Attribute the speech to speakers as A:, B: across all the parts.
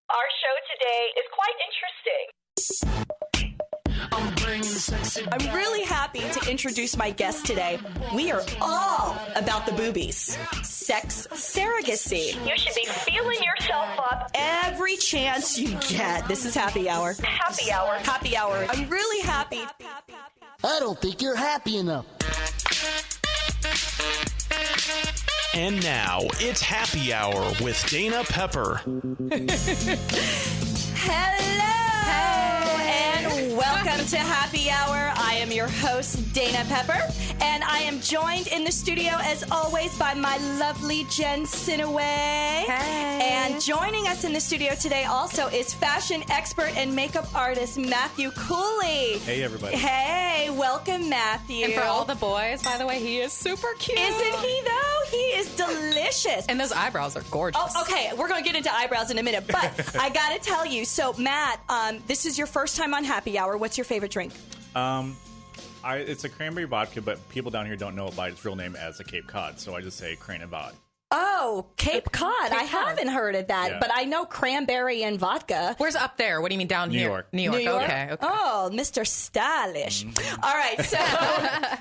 A: Our show today is quite interesting. I'm really happy to introduce my guest today. We are all about the boobies. Sex surrogacy. You should be feeling yourself up every chance you get. This is Happy Hour. Happy Hour. Happy Hour. I'm really happy.
B: I don't think you're happy enough.
C: And now, it's Happy Hour with Dana Pepper.
A: Hello, and welcome to Happy Hour. I am your host, Dana Pepper, and I am joined in the studio, as always, by my lovely Jen Sinaway.
D: Hey.
A: And joining us in the studio today also is fashion expert and makeup artist Matthew Cooley.
E: Hey, everybody.
A: Hey, welcome, Matthew.
D: And for all the boys, by the way, he is super cute.
A: Isn't he, though? He is delicious.
D: And those eyebrows are gorgeous.
A: Oh, okay. We're going to get into eyebrows in a minute. But I got to tell you, so, Matt, this is your first time on Happy Hour. What's your favorite drink?
E: It's a cranberry vodka, but people down here don't know it by its real name as a Cape Cod, so I just say Crane and Vod.
A: Oh, Cape Cod. I
D: Cod.
A: haven't heard of that,
E: Yeah.
A: but I know cranberry and vodka.
D: Where's up there? What do you mean down
E: New
D: here?
E: York.
D: New York.
A: New York?
D: Okay.
A: Oh, Mr. Stylish. All right, so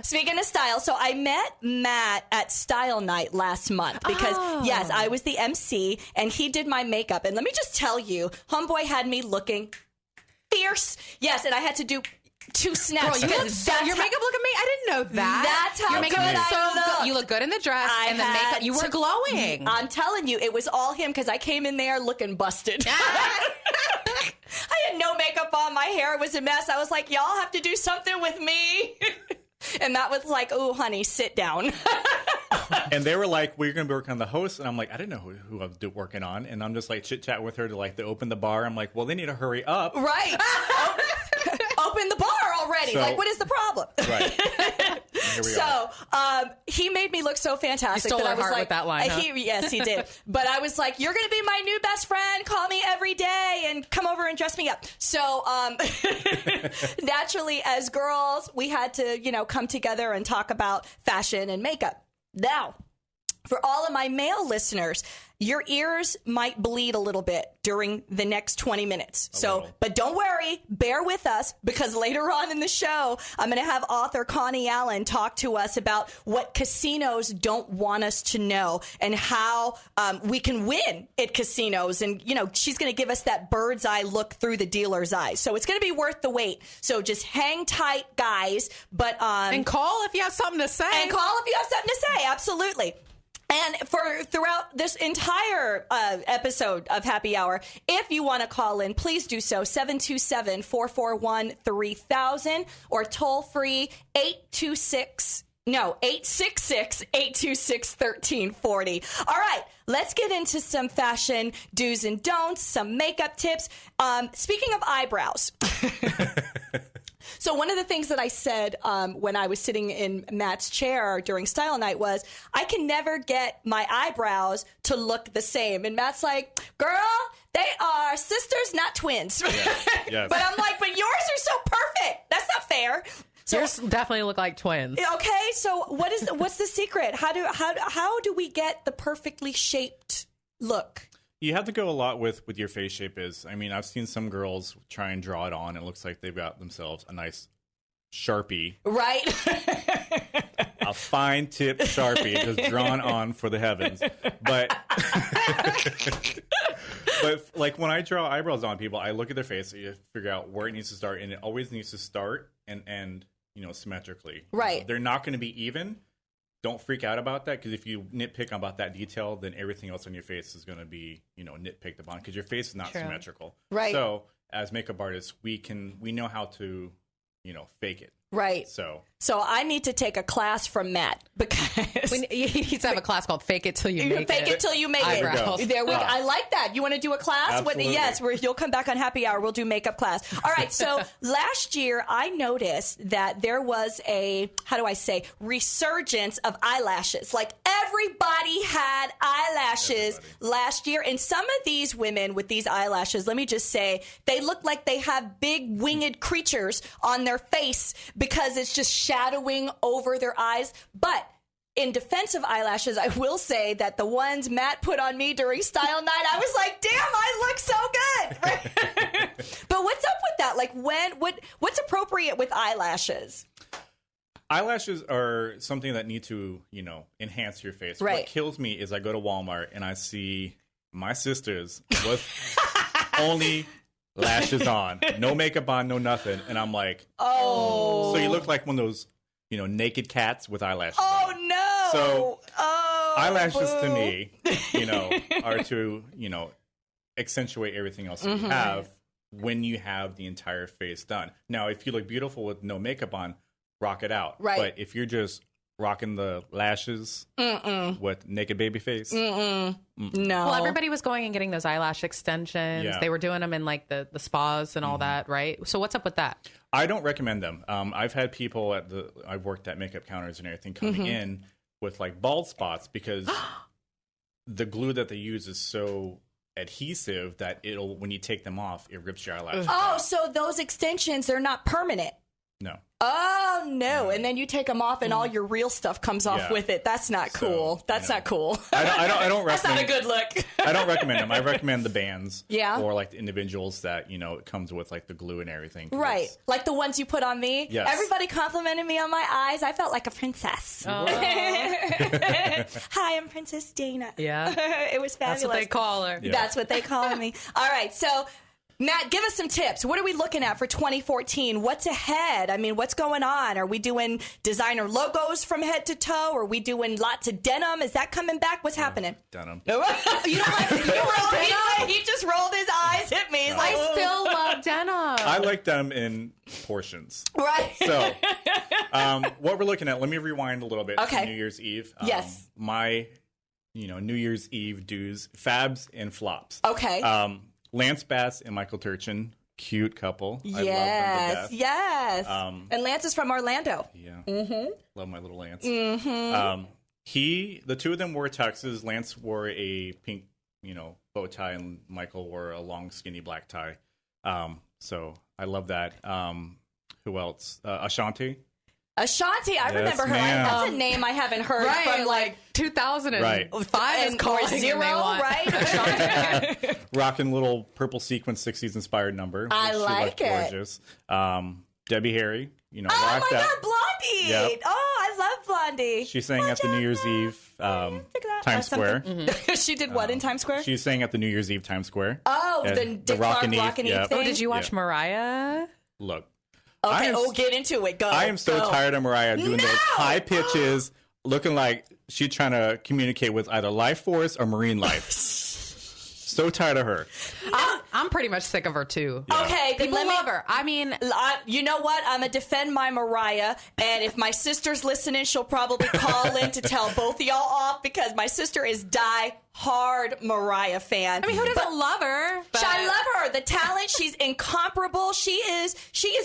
A: speaking of style, so I met Matt at Style Night last month because, yes, I was the MC, and he did my makeup. And let me just tell you, homeboy had me looking fierce. Yes, and I had to do 2 snaps.
D: Girl, your makeup look amazing. I didn't know that.
A: That's how
D: your makeup
A: good
D: is so
A: I
D: good.
A: look.
D: You look good in the dress and the makeup. You were glowing.
A: I'm telling you, it was all him because I came in there looking busted. I had no makeup on. My hair was a mess. I was like, y'all have to do something with me. And that was like, oh, honey, sit down.
E: And they were like, we're going to be working on the host. And I'm like, I didn't know who I was working on. And I'm just like chit-chat with her to open the bar. I'm like, well, they need to hurry up.
A: Right. Open the bar already.
E: So-
A: Like, what is the problem?
E: Right. Here we are.
A: So he made me look so fantastic.
D: You stole
A: that I
D: our
A: was
D: heart
A: like,
D: with that line, huh?
A: Yes, he did. But I was like, you're going to be my new best friend. Call me every day and come over and dress me up. So naturally, as girls, we had to, come together and talk about fashion and makeup. Now, for all of my male listeners, your ears might bleed a little bit during the next 20 minutes. But don't worry, bear with us, because later on in the show, I'm going to have author Connie Allen talk to us about what casinos don't want us to know and how we can win at casinos. And, she's going to give us that bird's eye look through the dealer's eyes. So it's going to be worth the wait. So just hang tight, guys. But
D: And call if you have something to say.
A: Absolutely. And throughout this entire episode of Happy Hour, if you want to call in, please do so, 727-441-3000 or toll free 866-826-1340. All right, let's get into some fashion do's and don'ts, some makeup tips. Speaking of eyebrows. So one of the things that I said when I was sitting in Matt's chair during Style Night was, I can never get my eyebrows to look the same. And Matt's like, girl, they are sisters, not twins.
E: Yes.
A: But I'm like, but yours are so perfect. That's not fair. So,
D: Yours definitely look like twins.
A: okay, so what's the secret? How do we get the perfectly shaped look?
E: You have to go a lot with your face shape is. I mean, I've seen some girls try and draw it on. It looks like they've got themselves a nice Sharpie.
A: Right?
E: A fine tip Sharpie just drawn on for the heavens. But like when I draw eyebrows on people, I look at their face and you figure out where it needs to start. And it always needs to start and end, symmetrically.
A: Right.
E: They're not going to be even. Don't freak out about that, because if you nitpick about that detail, then everything else on your face is going to be, nitpicked upon, because your face is not symmetrical.
A: Right.
E: So as makeup artists, we know how to, fake it.
A: Right.
E: So
A: I need to take a class from Matt, because
D: You need to have a class called Fake It Till You Make It.
A: Fake it till you make
D: Eyebrows.
A: it. There we go. I like that. You want to do a class?
E: Absolutely.
A: Yes, you'll come back on Happy Hour. We'll do makeup class. All right. So last year, I noticed that there was a, resurgence of eyelashes. Like everybody had eyelashes last year. And some of these women with these eyelashes, let me just say, they look like they have big winged creatures on their face because it's just shadowing over their eyes. But in defense of eyelashes, I will say that the ones Matt put on me during Style Night, I was like, damn, I look so good. Like what's appropriate with eyelashes?
E: Eyelashes are something that need to, enhance your face.
A: Right.
E: What kills me is I go to Walmart and I see my sisters with only lashes on, no makeup on, no nothing, and I'm like,
A: oh,
E: so you look like one of those, naked cats with eyelashes.
A: Oh
E: on.
A: no!
E: So eyelashes
A: boo.
E: to me, are to accentuate everything else that you have when you have the entire face done. Now, if you look beautiful with no makeup on, rock it out.
A: Right.
E: But if you're just rocking the lashes with naked baby face,
A: no.
D: Well, everybody was going and getting those eyelash extensions.
E: Yeah.
D: They were doing them in like the spas and all that, right? So what's up with that?
E: I don't recommend them. I've had people I've worked at makeup counters and everything coming in with like bald spots because the glue that they use is so adhesive that when you take them off, it rips your eyelashes out.
A: So those extensions, they're not permanent.
E: No.
A: Oh no! And then you take them off, and all your real stuff comes off with it. That's not cool. That's not cool.
E: I don't recommend.
A: That's not a good look.
E: I don't recommend them. I recommend the bands.
A: Yeah.
E: Or like the individuals that it comes with like the glue and everything.
A: Right, like the ones you put on me.
E: Yes.
A: Everybody complimented me on my eyes. I felt like a princess.
D: Oh.
A: Hi, I'm Princess Dana.
D: Yeah.
A: It was fabulous.
D: That's what they call her.
E: Yeah.
A: That's what they call me. All right, so Matt, give us some tips. What are we looking at for 2014? What's ahead? I mean, what's going on? Are we doing designer logos from head to toe? Are we doing lots of denim? Is that coming back? What's happening?
E: Denim.
A: You don't like denim? He just rolled his eyes at me. He's like,
D: I still love denim.
E: I like them in portions.
A: right.
E: So, what we're looking at, let me rewind a little bit
A: Okay.
E: to New Year's Eve.
A: Yes.
E: My, New Year's Eve do's, fabs and flops.
A: Okay.
E: Lance Bass and Michael Turchin, cute couple. I love them to
A: Yes,
E: death.
A: yes. And Lance is from Orlando.
E: Yeah. Love my little Lance. The two of them wore tuxes. Lance wore a pink, bow tie, and Michael wore a long, skinny black tie. So I love that. Who else? Ashanti.
A: Ashanti, I remember her.
E: ma'am.
A: That's a name I haven't heard from
D: like 2005 is
A: or
D: calling
A: zero,
D: and they want-
A: right? Ashanti.
E: Rocking little purple sequin 60s inspired number.
A: I
E: She
A: like
E: looked
A: it.
E: gorgeous. Debbie Harry,
A: Oh
E: rock
A: my
E: that.
A: God, Blondie!
E: Yep.
A: Oh, I love Blondie.
E: She sang at the New Year's Eve Times Square.
A: She did what in Times Square?
E: She sang at the New Year's Eve Times Square.
A: Oh,
E: At
A: the Dick Clark
E: Rockin' Eve,
A: Rockin' Eve
E: yep.
A: thing?
D: Oh, did you watch
E: Yeah.
D: Mariah?
E: Look.
A: Okay,
E: I am-
A: get into it. Go.
E: I am so
A: go.
E: tired of Mariah doing those high pitches, looking like she's trying to communicate with either life force or marine life. So tired of her.
D: I'm pretty much sick of her too.
A: Okay, then
D: People
A: let me.
D: love her. I mean,
A: You know what? I'm going to defend my Mariah. And if my sister's listening, she'll probably call in to tell both of y'all off because my sister is die-hard Mariah fan.
D: who doesn't love her? But
A: I love her. The talent, she's incomparable. She is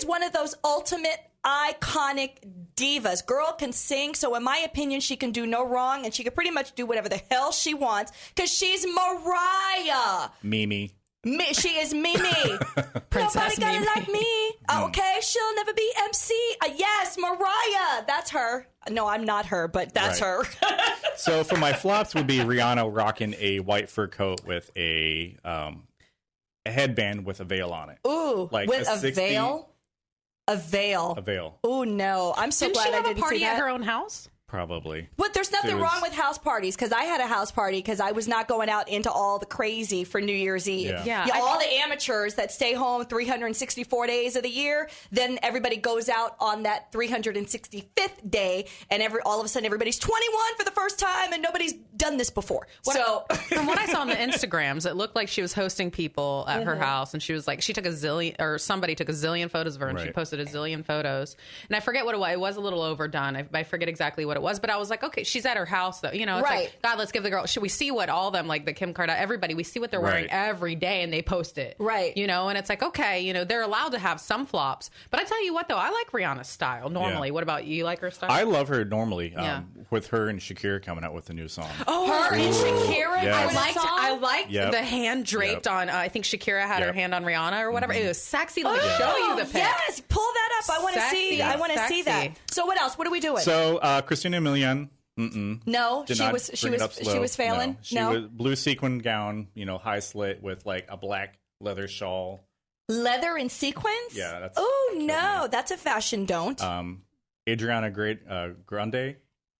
A: one of those ultimate iconic divas. Girl can sing, so in my opinion, she can do no wrong, and she can pretty much do whatever the hell she wants because she's Mariah.
E: Mimi.
A: She is Mimi.
D: Princess
A: Nobody got
D: Mimi.
A: it like me. Okay, she'll never be MC. Yes, Mariah. That's her. No, I'm not her, but that's
E: Right.
A: her.
E: So for my flops would be Rihanna rocking a white fur coat with a headband with a veil on it.
A: Ooh,
E: Like
A: with
E: a
A: a
E: 60
A: veil. A veil.
E: A veil,
A: Oh no, I'm so
D: Didn't
A: glad
D: she have
A: I
D: a
A: didn't
D: party
A: see that.
D: at her own house?
E: probably.
A: But there's nothing
E: There was-
A: wrong with house parties because I had a house party because I was not going out into all the crazy for New Year's Eve.
E: Yeah.
D: Yeah,
A: all the amateurs that stay home 364 days of the year, then everybody goes out on that 365th day, and all of a sudden everybody's 21 for the first time, and nobody's done this before. So
D: From what I saw on the Instagrams, it looked like she was hosting people at her house, and she was like, somebody took a zillion photos of her, and she
E: Right.
D: posted a zillion photos. And I forget what it was. It was a little overdone. I forget exactly what it was, but I was like, okay, she's at her house though. It's
A: Right.
D: like, God, let's give the girl. Should we see what all them, like the Kim Kardashian, everybody, we see what they're wearing
E: Right.
D: every day, and they post it.
A: Right.
D: And it's like, okay, they're allowed to have some flops. But I tell you what, though, I like Rihanna's style normally.
E: Yeah.
D: What about you? You like her style?
E: I love her normally.
D: Yeah.
E: With her and Shakira coming out with a new song.
A: her and Shakira.
E: Yes.
A: doing a song?
D: I liked
E: Yep.
D: the hand draped
E: Yep.
D: on. I think Shakira had her
E: Yep.
D: hand on Rihanna or whatever. It was sexy. Let me
A: Oh,
D: show you the pic.
A: yes, pull that up. I want to see.
D: Sexy,
A: I want to see that.
D: sexy.
A: So what else? What are we doing?
E: So Christina Milian.
A: no,
E: Did
A: she
E: not
A: was
E: bring it up slow.
A: failing.
E: No. She was blue sequin gown, high slit with like a black leather shawl.
A: Leather and sequins?
E: Yeah, that's.
A: Oh no, that's a fashion don't.
E: Adriana Grande.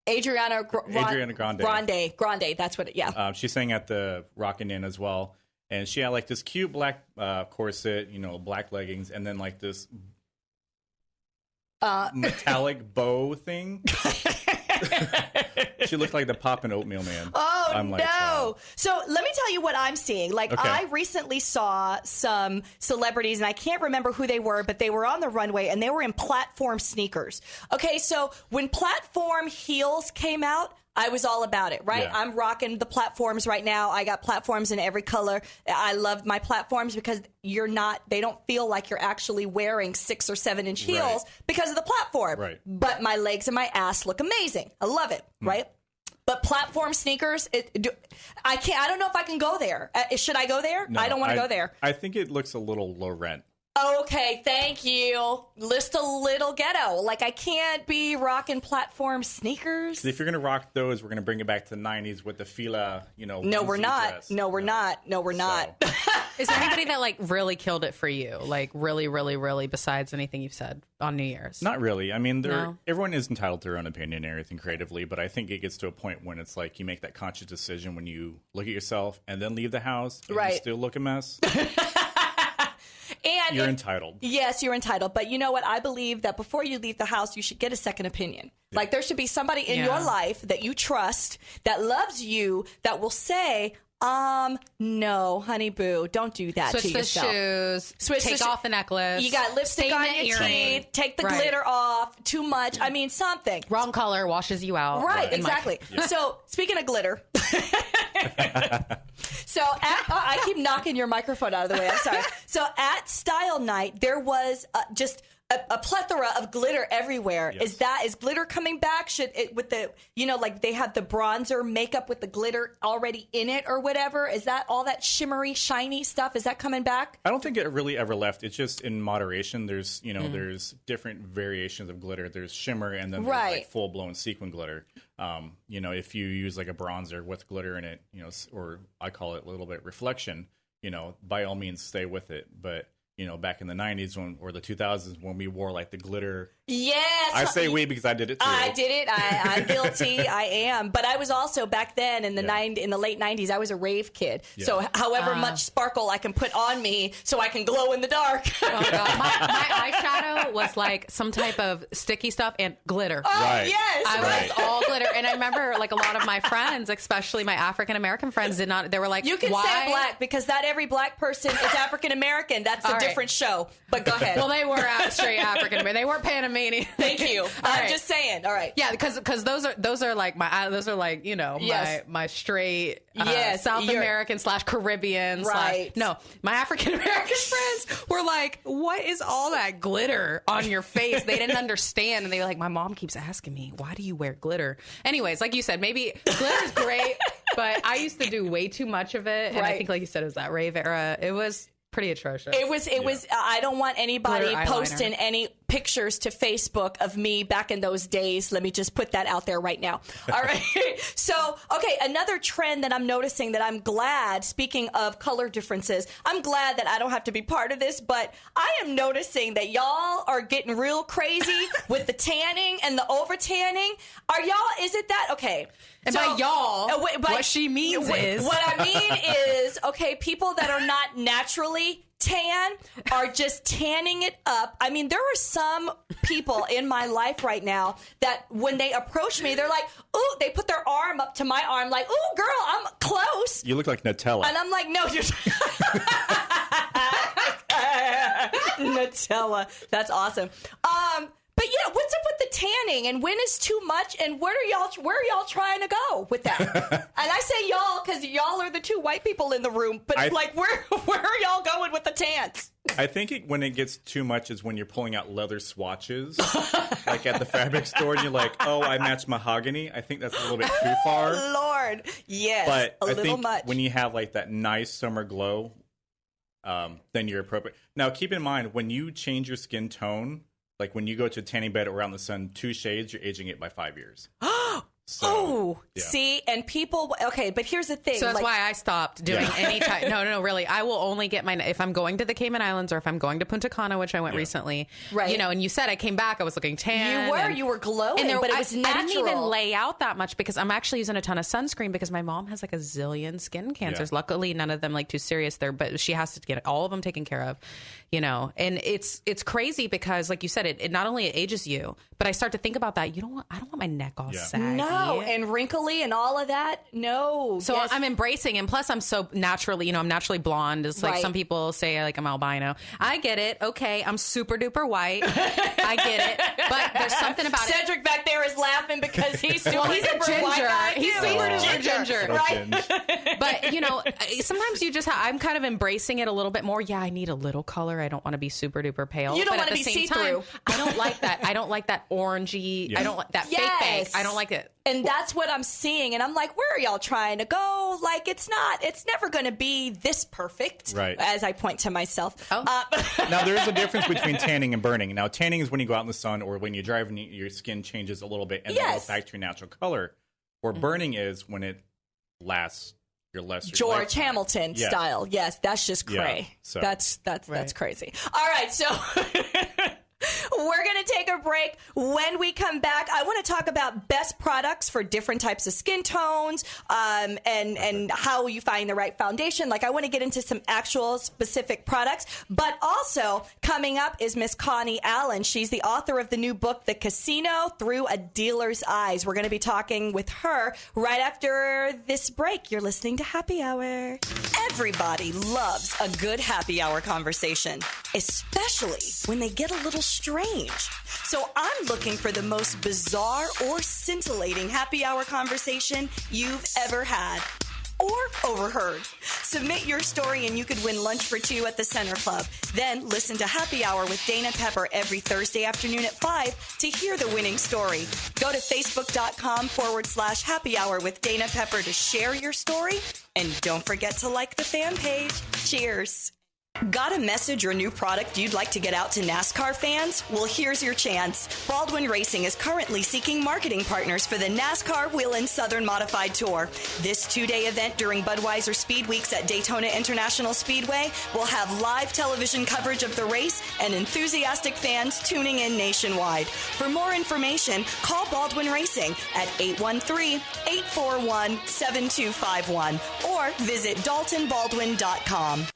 A: Adriana
E: Grande.
A: Grande. That's what. Yeah.
E: She sang at the Rockin' Inn as well, and she had like this cute black corset, black leggings, and then like this metallic bow thing. She looked like the Poppin' Oatmeal Man.
A: Oh,
E: I'm like,
A: no. So let me tell you what I'm seeing. Like,
E: Okay.
A: I recently saw some celebrities, and I can't remember who they were, but they were on the runway, and they were in platform sneakers. Okay, so when platform heels came out, I was all about it, right?
E: Yeah.
A: I'm rocking the platforms right now. I got platforms in every color. I love my platforms because they don't feel like you're actually wearing 6 or 7 inch heels
E: Right.
A: because of the platform.
E: Right.
A: But my legs and my ass look amazing. I love it, right? But platform sneakers, I can't. I don't know if I can go there. Should I go there?
E: No,
A: I don't want to go there.
E: I think it looks a little low rent.
A: Okay, thank you. Just a little ghetto. Like, I can't be rocking platform sneakers.
E: If you're gonna rock those, we're gonna bring it back to the '90s with the Fila,
A: No, we're
E: onesie
A: not.
E: dress.
A: No, we're not. No, we're not.
D: Is there anybody that like really killed it for you? Like really, really, really, besides anything you've said on New Year's?
E: Not really. I mean,
D: No?
E: everyone is entitled to their own opinion and everything creatively, but I think it gets to a point when it's like you make that conscious decision when you look at yourself and then leave the house and
A: Right.
E: you still look a mess.
A: And
E: You're entitled.
A: Yes, you're entitled. But you know what? I believe that before you leave the house, you should get a second opinion. Like, there should be somebody in
D: Yeah.
A: your life that you trust, that loves you, that will say, no, honey boo, don't do that
D: Switch
A: to
D: the
A: yourself.
D: shoes.
A: Switch
D: take
A: the
D: off the necklace.
A: You got lipstick on
D: statement
A: your
D: earring.
A: teeth. Take the
D: Right.
A: glitter off. Too much. I mean, something.
D: Wrong color washes you out.
A: Right,
D: In my-
A: exactly. So, speaking of glitter. I keep knocking your microphone out of the way. I'm sorry. So, at Style Night, there was just a plethora of glitter everywhere.
E: Yes.
A: Is glitter coming back? Should it with the like they have the bronzer makeup with the glitter already in it or whatever? Is that all that shimmery, shiny stuff? Is that coming back?
E: I don't think it really ever left. It's just in moderation. There's there's different variations of glitter. There's shimmer and then there's
A: Right.
E: like full blown sequin glitter. If you use like a bronzer with glitter in it, or I call it a little bit reflection, by all means stay with it. But back in the 90s or the 2000s when we wore like the glitter.
A: Yes.
E: I say we because I did it too.
A: I did it. I'm guilty. I am. But I was also back then in the in the late 90s, I was a rave kid.
E: Yeah.
A: So however much sparkle I can put on me so I can glow in the dark.
D: Oh, God. My eyeshadow was like some type of sticky stuff and glitter.
E: Right.
A: Yes.
D: I
E: Right.
D: was all glitter. And I remember like a lot of my friends, especially my African American friends, they were like,
A: You can
D: why?
A: say black because not every black person is African American. That's a
D: All right.
A: different show. But go ahead.
D: Well, they were straight African American. They weren't Panamanian.
A: Thank you. I'm
D: right.
A: just saying. All right.
D: Yeah, because those are like
A: Yes.
D: my straight
A: Yes,
D: South
A: you're-
D: American / Caribbean
A: Right.
D: no, my African American friends were like, what is all that glitter on your face? They didn't understand, and they were like, my mom keeps asking me, why do you wear glitter? Anyways, like you said, maybe glitter's great, but I used to do way too much of it, and I
A: Right.
D: think like you said, it was that rave era. It was pretty atrocious.
A: It was. I don't want anybody
D: Glitter eyeliner.
A: posting any pictures to Facebook of me back in those days. Let me just put that out there right now. All right. So, okay, another trend that I'm noticing that I'm glad. Speaking of color differences, I'm glad that I don't have to be part of this, but I am noticing that y'all are getting real crazy with the tanning and the over tanning. Are y'all? Is it that? Okay.
D: And by y'all,
A: but-
D: what she means is
A: what I mean is, okay, people that are not naturally tan are just tanning it up. I mean, there are some people in my life right now that when they approach me, they're like, ooh, they put their arm up to my arm like, ooh, girl, I'm close.
E: You look like Nutella.
A: And I'm like, no, you're Nutella. That's awesome. But yeah, what's up with the tanning and when is too much and where are y'all trying to go with that? And I say y'all because y'all are the two white people in the room, but where are y'all going with the tans?
E: I think when it gets too much is when you're pulling out leather swatches, like at the fabric store, and you're like, "Oh, I match mahogany." I think that's a little bit too far.
A: Lord, yes,
E: But
A: a
E: I
A: little
E: think
A: much.
E: when you have like that nice summer glow, then you're appropriate. Now, keep in mind when you change your skin tone, like when you go to a tanning bed or out in the sun, 2 shades, you're aging it by 5 years. So,
A: see, and people, okay, but here's the thing.
D: So that's why I stopped doing any type. No, really. I will only get mine if I'm going to the Cayman Islands or if I'm going to Punta Cana, which I went recently.
A: Right.
D: You know, and you said I came back, I was looking tan.
A: You were glowing, but it was natural.
D: I didn't even lay out that much because I'm actually using a ton of sunscreen because my mom has like a zillion skin cancers. Luckily, none of them like too serious there, but she has to get all of them taken care of, you know, and it's crazy because like you said, it not only ages you, but I start to think about that. I don't want my neck all saggy.
A: No, and wrinkly and all of that. No.
D: So I'm embracing, and plus I'm so naturally, you know, I'm naturally blonde. It's like some people say like I'm albino. I get it. Okay, I'm super duper white. I get it. But there's something about
A: Cedric back there is laughing because he's super
D: he's a ginger.
A: white.
D: He's super duper ginger.
A: Right?
D: But, you know, sometimes you just I'm kind of embracing it a little bit more. Yeah, I need a little color. I don't want to be super duper pale.
A: You don't
D: want to
A: be see-through.
D: I don't like that. I don't like that orangey. I don't like that fake bank. I don't like it.
A: And that's what I'm seeing. And I'm like, where are y'all trying to go? Like, it's never going to be this perfect.
E: Right.
A: As I point to myself.
E: Now, there is a difference between tanning and burning. Now, tanning is when you go out in the sun or when you drive and your skin changes a little bit and then goes back to your natural color. Or burning is when it lasts your lesser
A: George
E: lifetime.
A: Hamilton style. Yes, that's just cray.
E: So.
A: That's crazy. All right, so we're going to take a break. When we come back, I want to talk about best products for different types of skin tones, and how you find the right foundation. Like, I want to get into some actual specific products. But also, coming up is Miss Connie Allen. She's the author of the new book, The Casino Through a Dealer's Eyes. We're going to be talking with her right after this break. You're listening to Happy Hour. Everybody loves a good happy hour conversation, especially when they get a little strange. So I'm looking for the most bizarre or scintillating happy hour conversation you've ever had or overheard. Submit your story and you could win lunch for two at the Center Club. Then listen to Happy Hour with Dana Pepper every Thursday afternoon at 5 to hear the winning story. Go to facebook.com/happy hour with Dana Pepper to share your story. And don't forget to like the fan page. Cheers. Got a message or new product you'd like to get out to NASCAR fans? Well, here's your chance. Baldwin Racing is currently seeking marketing partners for the NASCAR Whelen Southern Modified Tour. This two-day event during Budweiser Speed Weeks at Daytona International Speedway will have live television coverage of the race and enthusiastic fans tuning in nationwide. For more information, call Baldwin Racing at 813-841-7251 or visit DaltonBaldwin.com.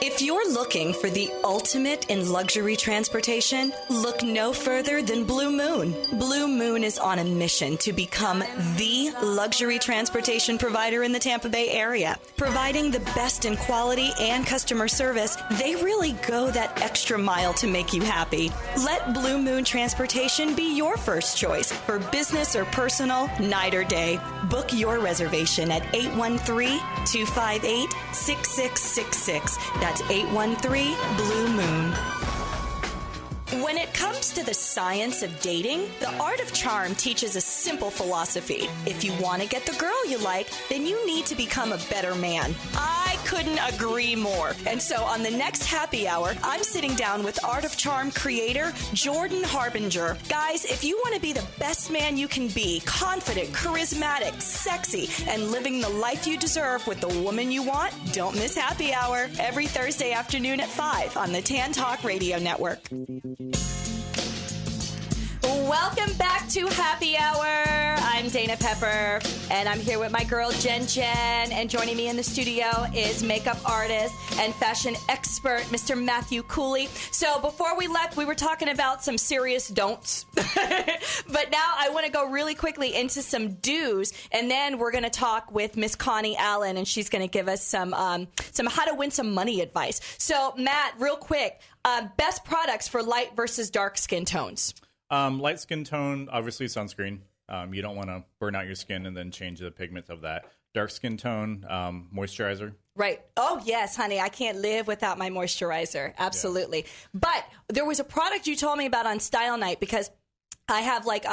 A: If you're looking for the ultimate in luxury transportation, look no further than Blue Moon. Blue Moon is on a mission to become the luxury transportation provider in the Tampa Bay area. Providing the best in quality and customer service, they really go that extra mile to make you happy. Let Blue Moon Transportation be your first choice for business or personal, night or day. Book your reservation at 813-258-6666. That's 813 Blue Moon. When it comes to the science of dating, the Art of Charm teaches a simple philosophy. If you want to get the girl you like, then you need to become a better man. I couldn't agree more. And so on the next Happy Hour, I'm sitting down with Art of Charm creator Jordan Harbinger. Guys, if you want to be the best man you can be, confident, charismatic, sexy, and living the life you deserve with the woman you want, don't miss Happy Hour every Thursday afternoon at 5 on the Tan Talk Radio Network. Welcome back to Happy Hour. I'm Dana Pepper, and I'm here with my girl Jen. And joining me in the studio is makeup artist and fashion expert, Mr. Matthew Cooley. So before we left, we were talking about some serious don'ts. But now I want to go really quickly into some do's, and then we're going to talk with Miss Connie Allen, and she's going to give us some how to win some money advice. So, Matt, real quick, best products for light versus dark skin tones.
E: Light skin tone, obviously sunscreen. You don't want to burn out your skin and then change the pigment of that. Dark skin tone, moisturizer.
A: Right. Oh, yes, honey. I can't live without my moisturizer. Absolutely. Yeah. But there was a product you told me about on Style Night because I have like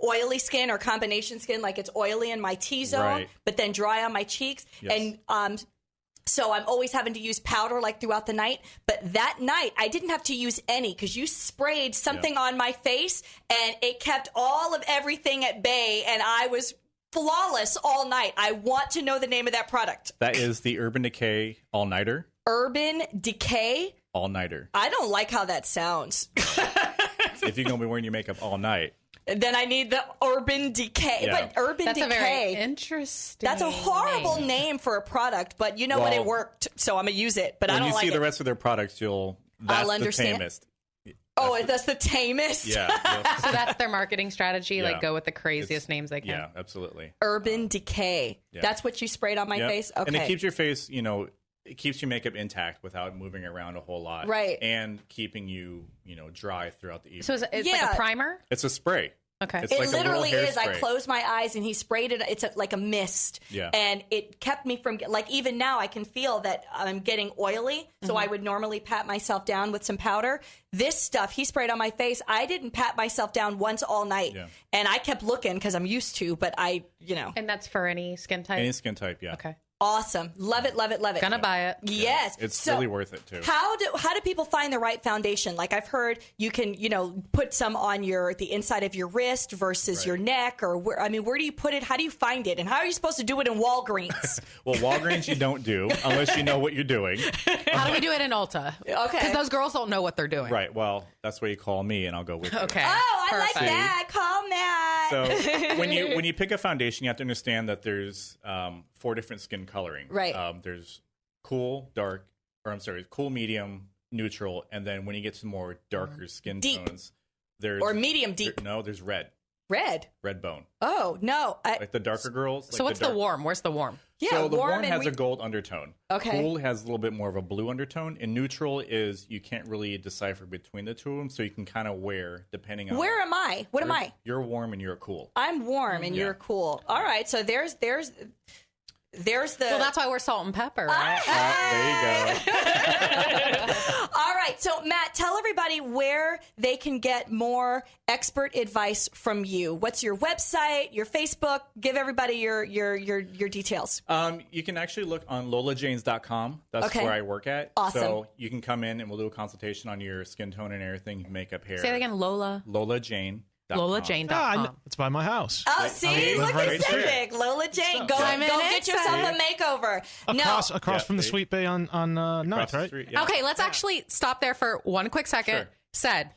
A: oily skin or combination skin. Like it's oily in my T-zone, but then dry on my cheeks.
E: Yes.
A: And So I'm always having to use powder like throughout the night. But that night, I didn't have to use any because you sprayed something on my face and it kept all of everything at bay. And I was flawless all night. I want to know the name of that product.
E: That is the Urban Decay All-Nighter.
A: Urban Decay?
E: All-Nighter.
A: I don't like how that sounds.
E: If you're going to be wearing your makeup all night.
A: Then I need the Urban Decay.
E: Yeah.
A: But Urban
D: That's
A: Decay.
D: a very interesting.
A: That's a horrible name for a product, but you know what? It worked, so I'm going to use it. But I don't like it.
E: When you see the rest of their products, that's
A: understand.
E: The tamest.
A: That's the tamest?
E: Yeah.
D: So that's their marketing strategy,
E: Yeah.
D: like go with the craziest names they can.
E: Yeah, absolutely.
A: Urban Decay.
E: Yeah.
A: That's what you sprayed on my face? Okay.
E: And it keeps your face, it keeps your makeup intact without moving around a whole lot.
A: Right.
E: And keeping you, dry throughout the evening.
D: So it's like a primer?
E: It's a spray.
D: Okay.
E: It's
A: It
E: like
A: literally
E: a little
A: is. I
E: hairspray.
A: closed my eyes and he sprayed it. It's like a mist.
E: Yeah.
A: And it kept me from, like, even now I can feel that I'm getting oily. So I would normally pat myself down with some powder. This stuff he sprayed on my face, I didn't pat myself down once all night.
E: Yeah.
A: And I kept looking because I'm used to, but
D: And that's for any skin type?
E: Any skin type, yeah.
D: Okay.
A: Awesome. Love it, love it, love it.
D: Gonna buy it.
A: Yes.
E: It's really worth it, too.
A: How do people find the right foundation? Like I've heard you can, put some on the inside of your wrist versus your neck, or where do you put it? How do you find it? And how are you supposed to do it in Walgreens?
E: Well, Walgreens you don't do unless you know what you're doing.
D: How do we do it in Ulta?
A: Okay.
D: Because those girls don't know what they're doing.
E: Right. Well, that's where you call me and I'll go with you.
D: Okay.
A: Oh, I like
D: Perfect.
A: that. Call Matt.
E: So when you pick a foundation, you have to understand that there's 4 different skin coloring.
A: Right.
E: There's cool, medium, neutral, and then when you get to more darker skin
A: Deep.
E: tones, there's
A: Or medium deep.
E: there's red bone.
A: Oh, no.
E: Like the darker girls.
D: So what's the warm? Where's the warm?
A: Yeah,
E: So the warm
A: and
E: has a gold undertone.
A: Okay.
E: Cool has a little bit more of a blue undertone, and neutral is you can't really decipher between the two of them, so you can kind of wear depending on.
A: Where am I? What am I?
E: You're warm and you're cool.
A: I'm warm and you're cool. All right. So there's the.
D: Well, that's why we're salt and pepper, right?
E: There you go.
A: All right. So, Matt, tell everybody where they can get more expert advice from you. What's your website, your Facebook? Give everybody your details.
E: You can actually look on lolajanes.com. That's where I work at.
A: Awesome.
E: So you can come in and we'll do a consultation on your skin tone and everything, makeup, hair.
D: Say it again, Lola.
E: LolaJane.com.
D: LolaJane.com.
F: It's by my house.
A: Oh, see, look
E: right
A: at
E: here.
A: Civic, Lola Jane. Go
D: Chime in
A: get yourself a makeover.
F: Across from the Sweet Bay on
E: Across
F: Ninth,
E: the
F: right?
E: street, yeah.
D: Okay, let's actually stop there for one quick second.
E: Sure.
D: Said,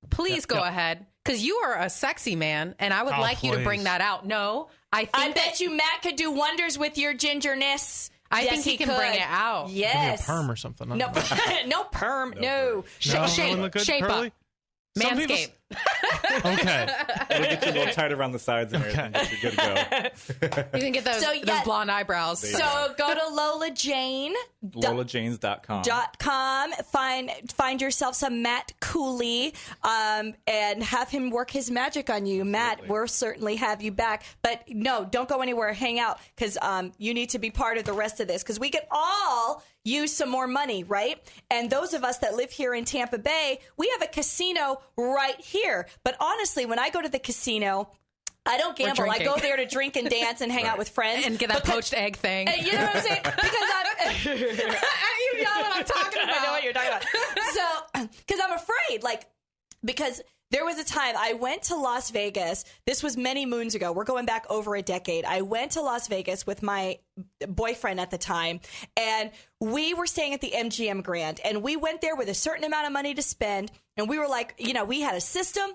D: please go ahead, because you are a sexy man, and I would like you to bring
F: please.
D: that out. No, I
A: bet you Matt could do wonders with your gingerness.
D: I
A: Yes,
D: think he can
A: could.
D: bring it out.
F: Maybe a
A: Yes.
F: perm or something.
A: No, no perm. No.
F: Wouldn't look good,
D: shape
F: curly?
D: up.
F: Some people-
D: Manscaped.
F: Okay.
E: It'll get you a little tight around the sides and everything. But you're good to go.
D: You can get those,
A: So,
D: those blonde eyebrows.
A: So go to LolaJane.
E: LolaJanes.com.
A: Find yourself some Matt Cooley and have him work his magic on you. Matt, we'll certainly have you back. But no, don't go anywhere. Hang out because you need to be part of the rest of this because we could all use some more money, right? And those of us that live here in Tampa Bay, we have a casino right here. But honestly, when I go to the casino, I don't gamble. I go there to drink and dance and hang out with friends.
D: And get that poached egg thing.
A: You know what I'm saying? Because
D: You know what I'm talking about.
A: I know what you're talking about. So, because I'm afraid, because there was a time I went to Las Vegas. This was many moons ago. We're going back over a decade. I went to Las Vegas with my boyfriend at the time, and we were staying at the MGM Grand, and we went there with a certain amount of money to spend, and we were like, we had a system.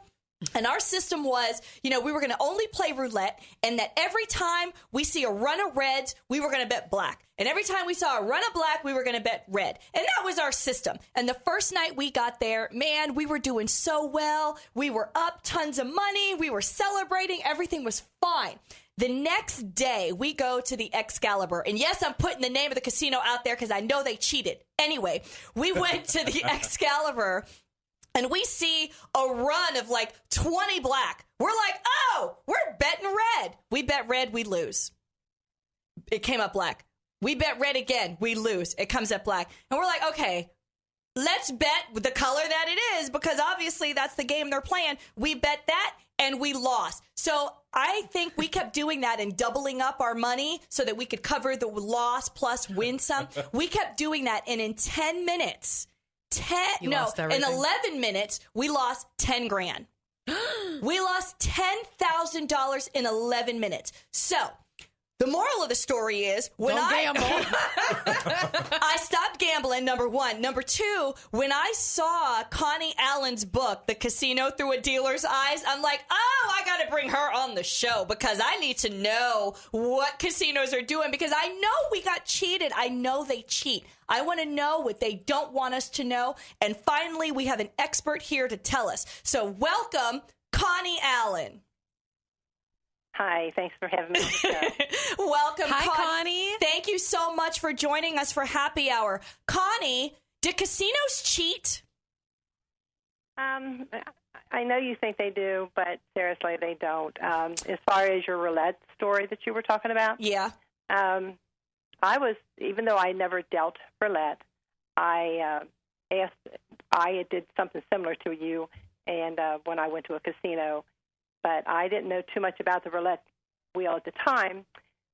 A: And our system was, we were going to only play roulette, and that every time we see a run of reds, we were going to bet black. And every time we saw a run of black, we were going to bet red. And that was our system. And the first night we got there, man, we were doing so well. We were up tons of money. We were celebrating. Everything was fine. The next day, we go to the Excalibur. And yes, I'm putting the name of the casino out there because I know they cheated. Anyway, we went to the Excalibur. And we see a run of 20 black. We're like, oh, we're betting red. We bet red, we lose. It came up black. We bet red again, we lose. It comes up black. And we're like, okay, let's bet the color that it is, because obviously that's the game they're playing. We bet that and we lost. So I think we kept doing that and doubling up our money so that we could cover the loss plus win some. We kept doing that, and in 10 minutes, in 11 minutes, we lost 10 grand. We lost $10,000 in 11 minutes. So the moral of the story is I stopped gambling, number one. Number two, when I saw Connie Allen's book, The Casino Through a Dealer's Eyes, I'm like, oh, I got to bring her on the show because I need to know what casinos are doing, because I know we got cheated. I know they cheat. I want to know what they don't want us to know. And finally, we have an expert here to tell us. So welcome, Connie Allen.
G: Hi, thanks for having me on the show.
A: Welcome,
D: Hi, Connie.
A: Thank you so much for joining us for Happy Hour. Connie, do casinos cheat?
G: I know you think they do, but seriously, they don't. As far as your roulette story that you were talking about,
A: Yeah.
G: even though I never dealt roulette, I did something similar to you, and when I went to a casino. But I didn't know too much about the roulette wheel at the time.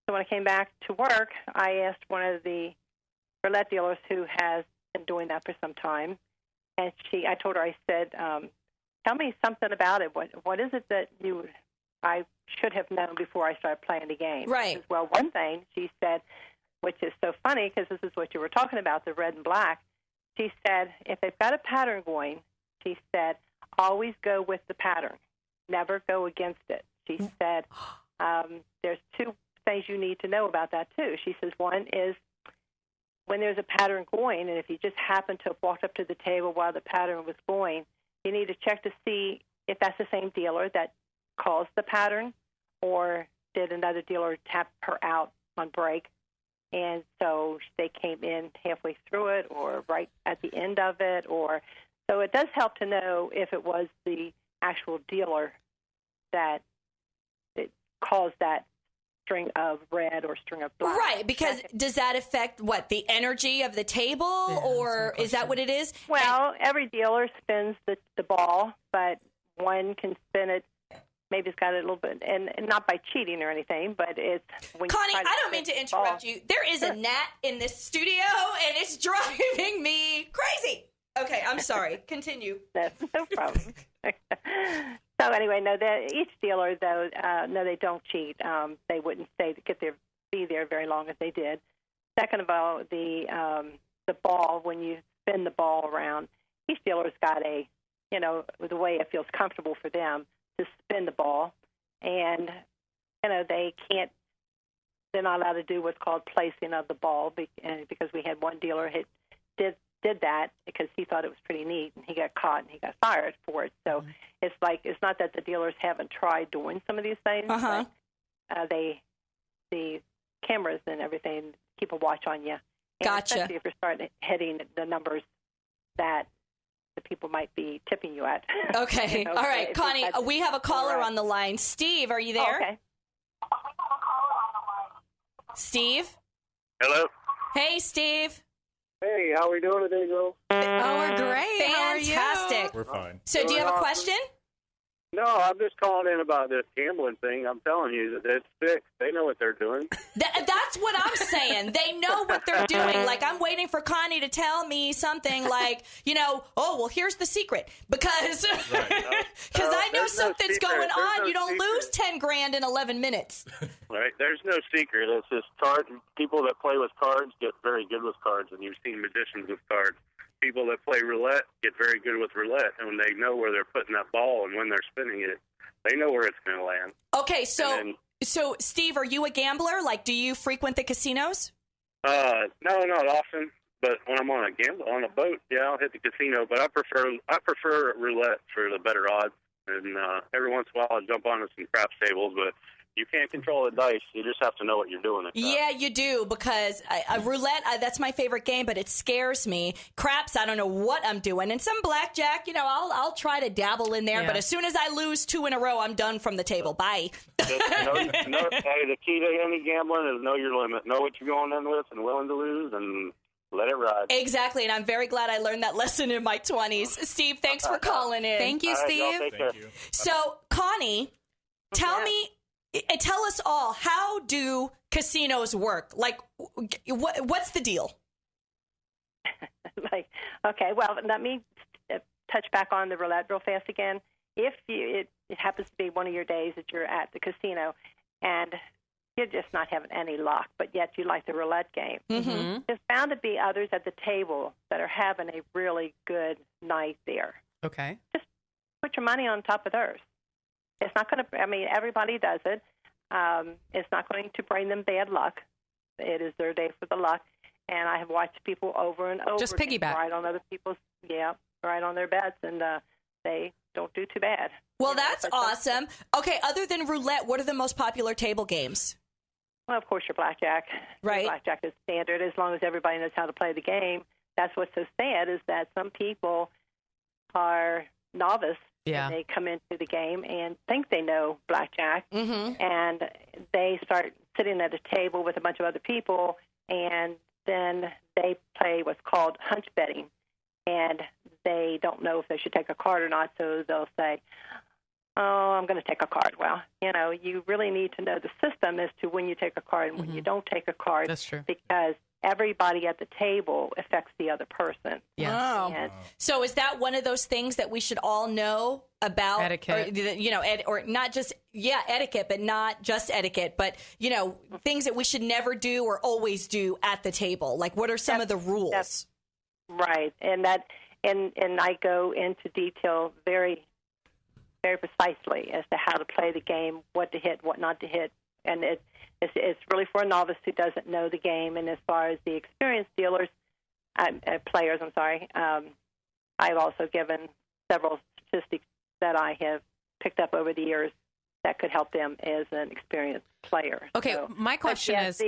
G: So when I came back to work, I asked one of the roulette dealers who has been doing that for some time. And I told her, I said, tell me something about it. What is it that I should have known before I started playing the game?
A: Right.
G: Says, well, one thing, she said, which is so funny because this is what you were talking about, the red and black. She said, if they've got a pattern going, she said, always go with the pattern. Never go against it. She said, there's two things you need to know about that, too. She says, one is when there's a pattern going, and if you just happen to have walked up to the table while the pattern was going, you need to check to see if that's the same dealer that caused the pattern, or did another dealer tap her out on break, and so they came in halfway through it or right at the end of it. So it does help to know if it was the actual dealer that it caused that string of red or string of black.
A: Right, because does that affect the energy of the table, or is that what it is?
G: Well, every dealer spins the ball, but one can spin it. Maybe it's got a little bit, and not by cheating or anything, but it's when
A: Connie,
G: you
A: I don't mean to interrupt you. There is a gnat in this studio, and it's driving me crazy. Okay, I'm sorry. Continue.
G: That's no problem. So anyway, no, each dealer, though, no, they don't cheat. They wouldn't be there very long if they did. Second of all, the ball, when you spin the ball around, each dealer's got the way it feels comfortable for them to spin the ball, and they're not allowed to do what's called placing of the ball, because we had one dealer did that because he thought it was pretty neat, and he got caught and he got fired for it. So it's not that the dealers haven't tried doing some of these things.
A: Uh-huh.
G: But, the cameras and everything keep a watch on you. And
A: Gotcha.
G: especially if you're starting hitting the numbers that the people might be tipping you at.
A: Okay. All right, Connie, we have a caller on the line. Steve, are you there?
G: Oh, okay.
A: Steve?
H: Hello.
A: Hey, Steve.
H: Hey, how are we doing today, girl?
D: Oh, we're great. How are you?
A: Fantastic.
E: We're fine.
A: So do you have a question?
H: No, I'm just calling in about this gambling thing. I'm telling you that it's fixed. They know what they're doing.
A: That's what I'm saying. They know what they're doing. Like, I'm waiting for Connie to tell me something like, here's the secret. Because I know something's going on. You don't lose 10 grand in 11 minutes.
H: Right? There's no secret. It's just people that play with cards get very good with cards, and you've seen magicians with cards. People that play roulette get very good with roulette, and when they know where they're putting that ball and when they're spinning it, they know where it's going to land.
A: Okay, so Steve, are you a gambler? Like, do you frequent the casinos?
H: No, not often. But when I'm on a boat, yeah, I'll hit the casino. But I prefer roulette for the better odds. And every once in a while, I'll jump onto some craps tables, but you can't control the dice. You just have to know what you're doing.
A: Yeah, you do, because roulette, that's my favorite game, but it scares me. Craps, I don't know what I'm doing. And some blackjack, I'll try to dabble in there, but as soon as I lose 2 in a row, I'm done from the table. Bye.
H: Hey, the key to any gambling is know your limit. Know what you're going in with and willing to lose, and let it ride.
A: Exactly, and I'm very glad I learned that lesson in my 20s. Steve, thanks for calling in.
D: Thank you,
H: All right,
D: Steve.
H: y'all take care.
A: So, Connie, tell us all, how do casinos work? Like, what's the deal?
G: Okay, well, let me touch back on the roulette real fast again. If it happens to be one of your days that you're at the casino and you're just not having any luck, but yet you like the roulette game, there's bound to be others at the table that are having a really good night there.
D: Okay.
G: Just put your money on top of theirs. It's not going to, I mean, everybody does it. It's not going to bring them bad luck. It is their day for the luck. And I have watched people over and over
D: Just piggyback.
G: right on other people's, right on their bets, and they don't do too bad.
A: Well, that's awesome. Okay, other than roulette, what are the most popular table games?
G: Well, of course, your blackjack.
A: Right.
G: Blackjack is standard as long as everybody knows how to play the game. That's what's so sad is that some people are novice.
D: Yeah.
G: And they come into the game and think they know blackjack, and they start sitting at a table with a bunch of other people, and then they play what's called hunch betting, and they don't know if they should take a card or not, so they'll say, oh, I'm going to take a card. Well, you really need to know the system as to when you take a card and when you don't take a card.
D: That's true.
G: Because everybody at the table affects the other person.
D: Yes.
A: Oh.
G: And
A: So is that one of those things that we should all know about?
D: Etiquette.
A: Or not just, etiquette, but not just etiquette, but, things that we should never do or always do at the table. Like, what are some of the rules?
G: That's right. And I go into detail very, very precisely as to how to play the game, what to hit, what not to hit. And it's really for a novice who doesn't know the game. And as far as the experienced players, I've also given several statistics that I have picked up over the years that could help them as an experienced player.
D: Okay,
G: So,
D: my question is,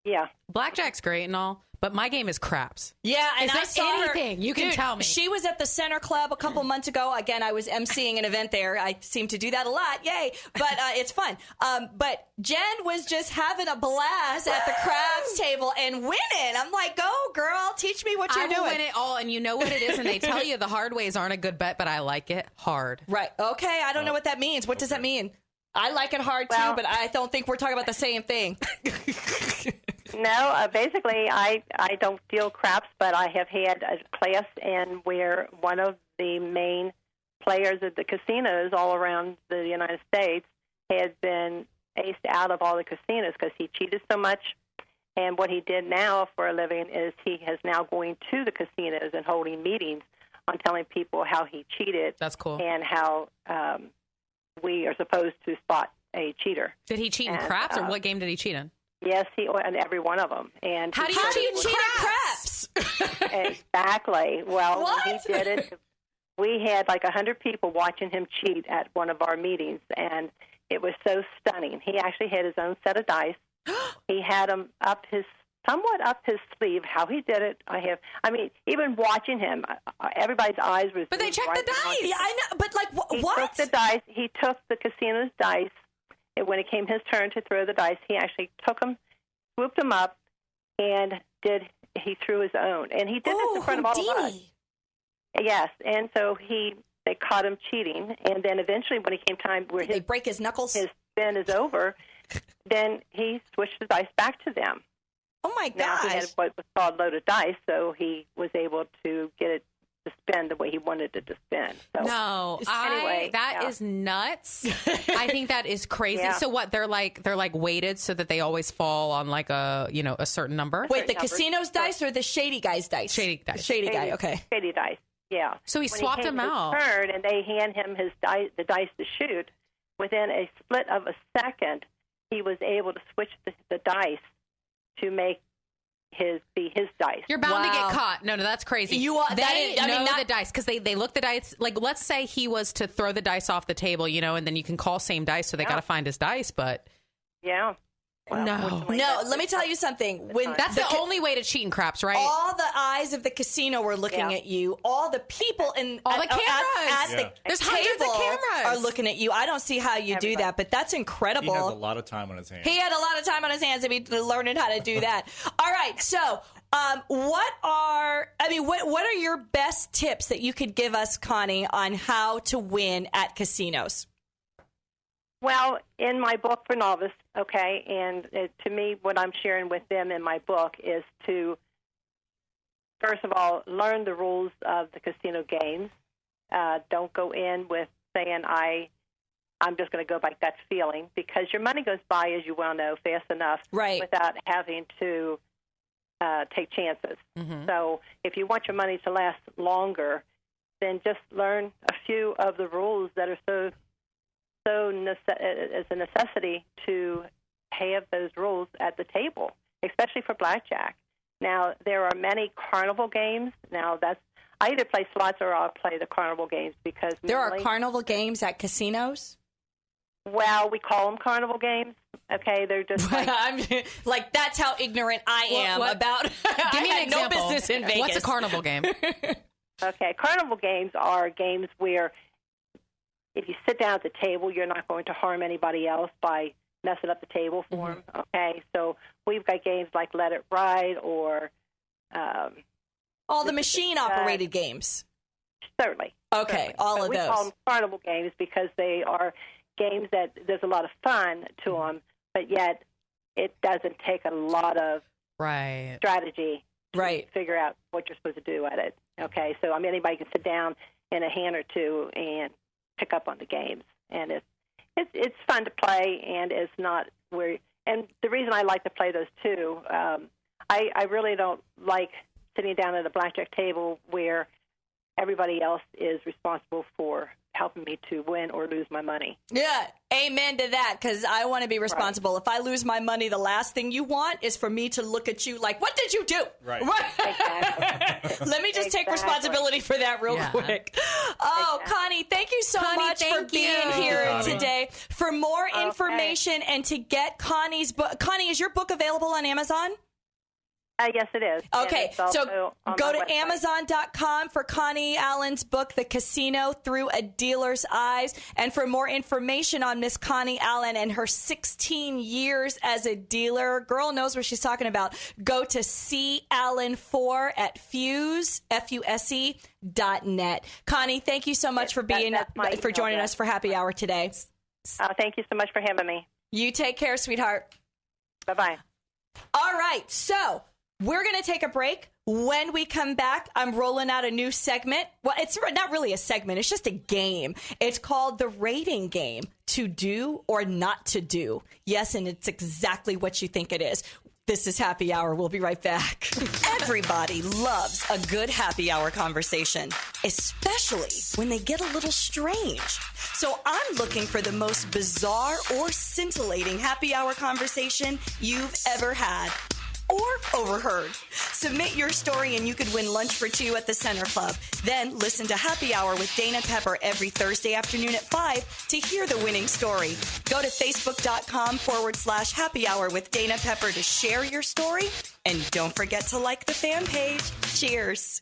G: yeah.
D: blackjack's great and all, but my game is craps.
A: Yeah, and
D: Is there
A: I saw
D: anything you can tell me?
A: She was at the Center Club a couple months ago. Again, I was emceeing an event there. I seem to do that a lot. Yay. But it's fun. But Jen was just having a blast at the craps table and winning. I'm like, go, girl. Teach me what you're
D: I will
A: doing.
D: win it all, and you know what it is, and they tell you the hard ways aren't a good bet, but I like it hard.
A: Right. Okay. I don't know what that means. What does that mean? I like it hard, too, but I don't think we're talking about the same thing.
G: No, basically, I don't deal craps, but I have had a class and where one of the main players at the casinos all around the United States has been aced out of all the casinos because he cheated so much. And what he did now for a living is he is now going to the casinos and holding meetings on telling people how he cheated.
D: That's cool.
G: And how we are supposed to spot a cheater.
D: Did he cheat in craps, or what game did he cheat in?
G: Yes, and every one of them. And
D: How do you cheat in
A: craps?
G: Exactly. Well,
A: What?
G: when he did it, we had like 100 people watching him cheat at one of our meetings, and it was so stunning. He actually had his own set of dice. He had them somewhat up his sleeve. How he did it, even watching him, everybody's eyes were.
D: But they checked the dice.
A: Yeah, I know. But, like, what?
G: He took the dice. He took the casino's dice. And when it came his turn to throw the dice, he actually took them, swooped them up, and he threw his own. And he did this in front of all of us. Yes, and so they caught him cheating. And then eventually, when it came time where
A: they break his knuckles,
G: his spin is over, then he switched the dice back to them.
A: Oh my
G: Now he
A: gosh!
G: had what was called loaded dice, so he was able to get it to spin the way he wanted it to spin. So,
D: No,
G: anyway,
D: that is nuts. I think that is crazy.
G: Yeah.
D: So what? They're like weighted so that they always fall on like a certain number.
A: Wait, the
G: numbers.
A: casino's dice or the shady guy's dice?
D: Shady dice.
A: The shady guy. Okay.
G: Shady dice. Yeah.
D: So he
G: When
D: swapped
G: came
D: them
G: his
D: out.
G: turn, and they hand him the dice to shoot. Within a split of a second, he was able to switch the dice to make be his dice.
D: You're bound to
A: Wow.
D: get caught. No, that's crazy.
A: You are-
D: They
A: that is- I mean,
D: know
A: not-
D: the dice because they look the dice. Like, let's say he was to throw the dice off the table, and then you can call same dice, so they got to find his dice. But
G: Yeah. Well,
D: No.
G: unfortunately,
A: No,
G: that's-
A: let me tell you something. When
D: that's the only way to cheat in craps, right?
A: all the eyes of the casino were looking
G: Yeah.
A: at you, all the people in
D: All the
A: at
D: cameras.
A: the
D: There's
A: table
D: hundreds of cameras.
A: are looking at you. I don't see how you do
G: Everybody.
A: that, but that's
E: He
A: incredible.
E: has a lot of time on his hands.
A: He had a lot of time on his hands to be learning how to do that. All right, so What are your best tips that you could give us, Connie, on how to win at casinos?
G: Well, in my book for novice, okay, and to me, what I'm sharing with them in my book is to, first of all, learn the rules of the casino games. Don't go in with saying, I'm just going to go by gut feeling, because your money goes by, as you well know, fast enough without having to take chances. Mm-hmm. So if you want your money to last longer, then just learn a few of the rules that are so as a necessity to have those rules at the table, especially for blackjack. Now, there are many carnival games. Now, I either play slots or I'll play the carnival games, because
A: there are carnival games at casinos?
G: Well, we call them carnival games. Okay, they're just
A: like that's how ignorant I am about.
D: Give me an example.
A: No business in Vegas.
D: What's a carnival game?
G: Okay, carnival games are games where if you sit down at the table, you're not going to harm anybody else by messing up the table for them. Okay, so we've got games like Let It Ride or
A: all the machine-operated games.
G: Certainly.
A: Okay, all of those.
G: We call them carnival games because they are games that there's a lot of fun to them, but yet it doesn't take a lot of strategy to figure out what you're supposed to do at it. Okay, so anybody can sit down in a hand or two and pick up on the games, and it's fun to play, and it's not where. And the reason I like to play those too, I really don't like sitting down at a blackjack table where everybody else is responsible for helping me to win or lose my money.
A: Yeah, amen to that, because I want to be responsible. Right. If I lose my money, the last thing you want is for me to look at you like, what did you do?
E: Right.
G: Exactly.
A: Let me just take responsibility for that real quick. Oh, Connie, thank you so much for being here today. For more information and to get Connie's book, Connie, is your book available on Amazon?
G: Yes, it is.
A: Okay, so go to Amazon.com for Connie Allen's book, The Casino Through a Dealer's Eyes. And for more information on Miss Connie Allen and her 16 years as a dealer, girl knows what she's talking about. Go to callen4 at Fuse, FUSE.net. Connie, thank you so much for joining us for Happy Hour today.
G: Thank you so much for having me.
A: You take care, sweetheart.
G: Bye-bye.
A: All right, so we're going to take a break. When we come back, I'm rolling out a new segment. Well, it's not really a segment. It's just a game. It's called the rating game, to do or not to do. Yes, and it's exactly what you think it is. This is Happy Hour. We'll be right back. Everybody loves a good happy hour conversation, especially when they get a little strange. So I'm looking for the most bizarre or scintillating happy hour conversation you've ever had or overheard. Submit your story and you could win lunch for two at the Center Club. Then listen to Happy Hour with Dana Pepper every Thursday afternoon at 5 to hear the winning story. Go to Facebook.com/Happy Hour with Dana Pepper to share your story. And don't forget to like the fan page. Cheers.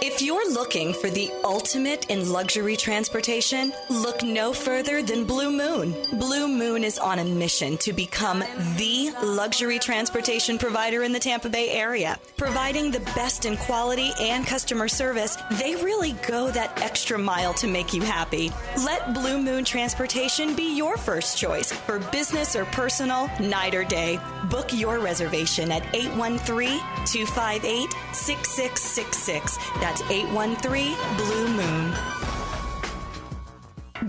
A: If you're looking for the ultimate in luxury transportation, look no further than Blue Moon. Blue Moon is on a mission to become the luxury transportation provider in the Tampa Bay area. Providing the best in quality and customer service, they really go that extra mile to make you happy. Let Blue Moon Transportation be your first choice for business or personal, night or day. Book your reservation at 813-258-6666. That's 813 Blue Moon.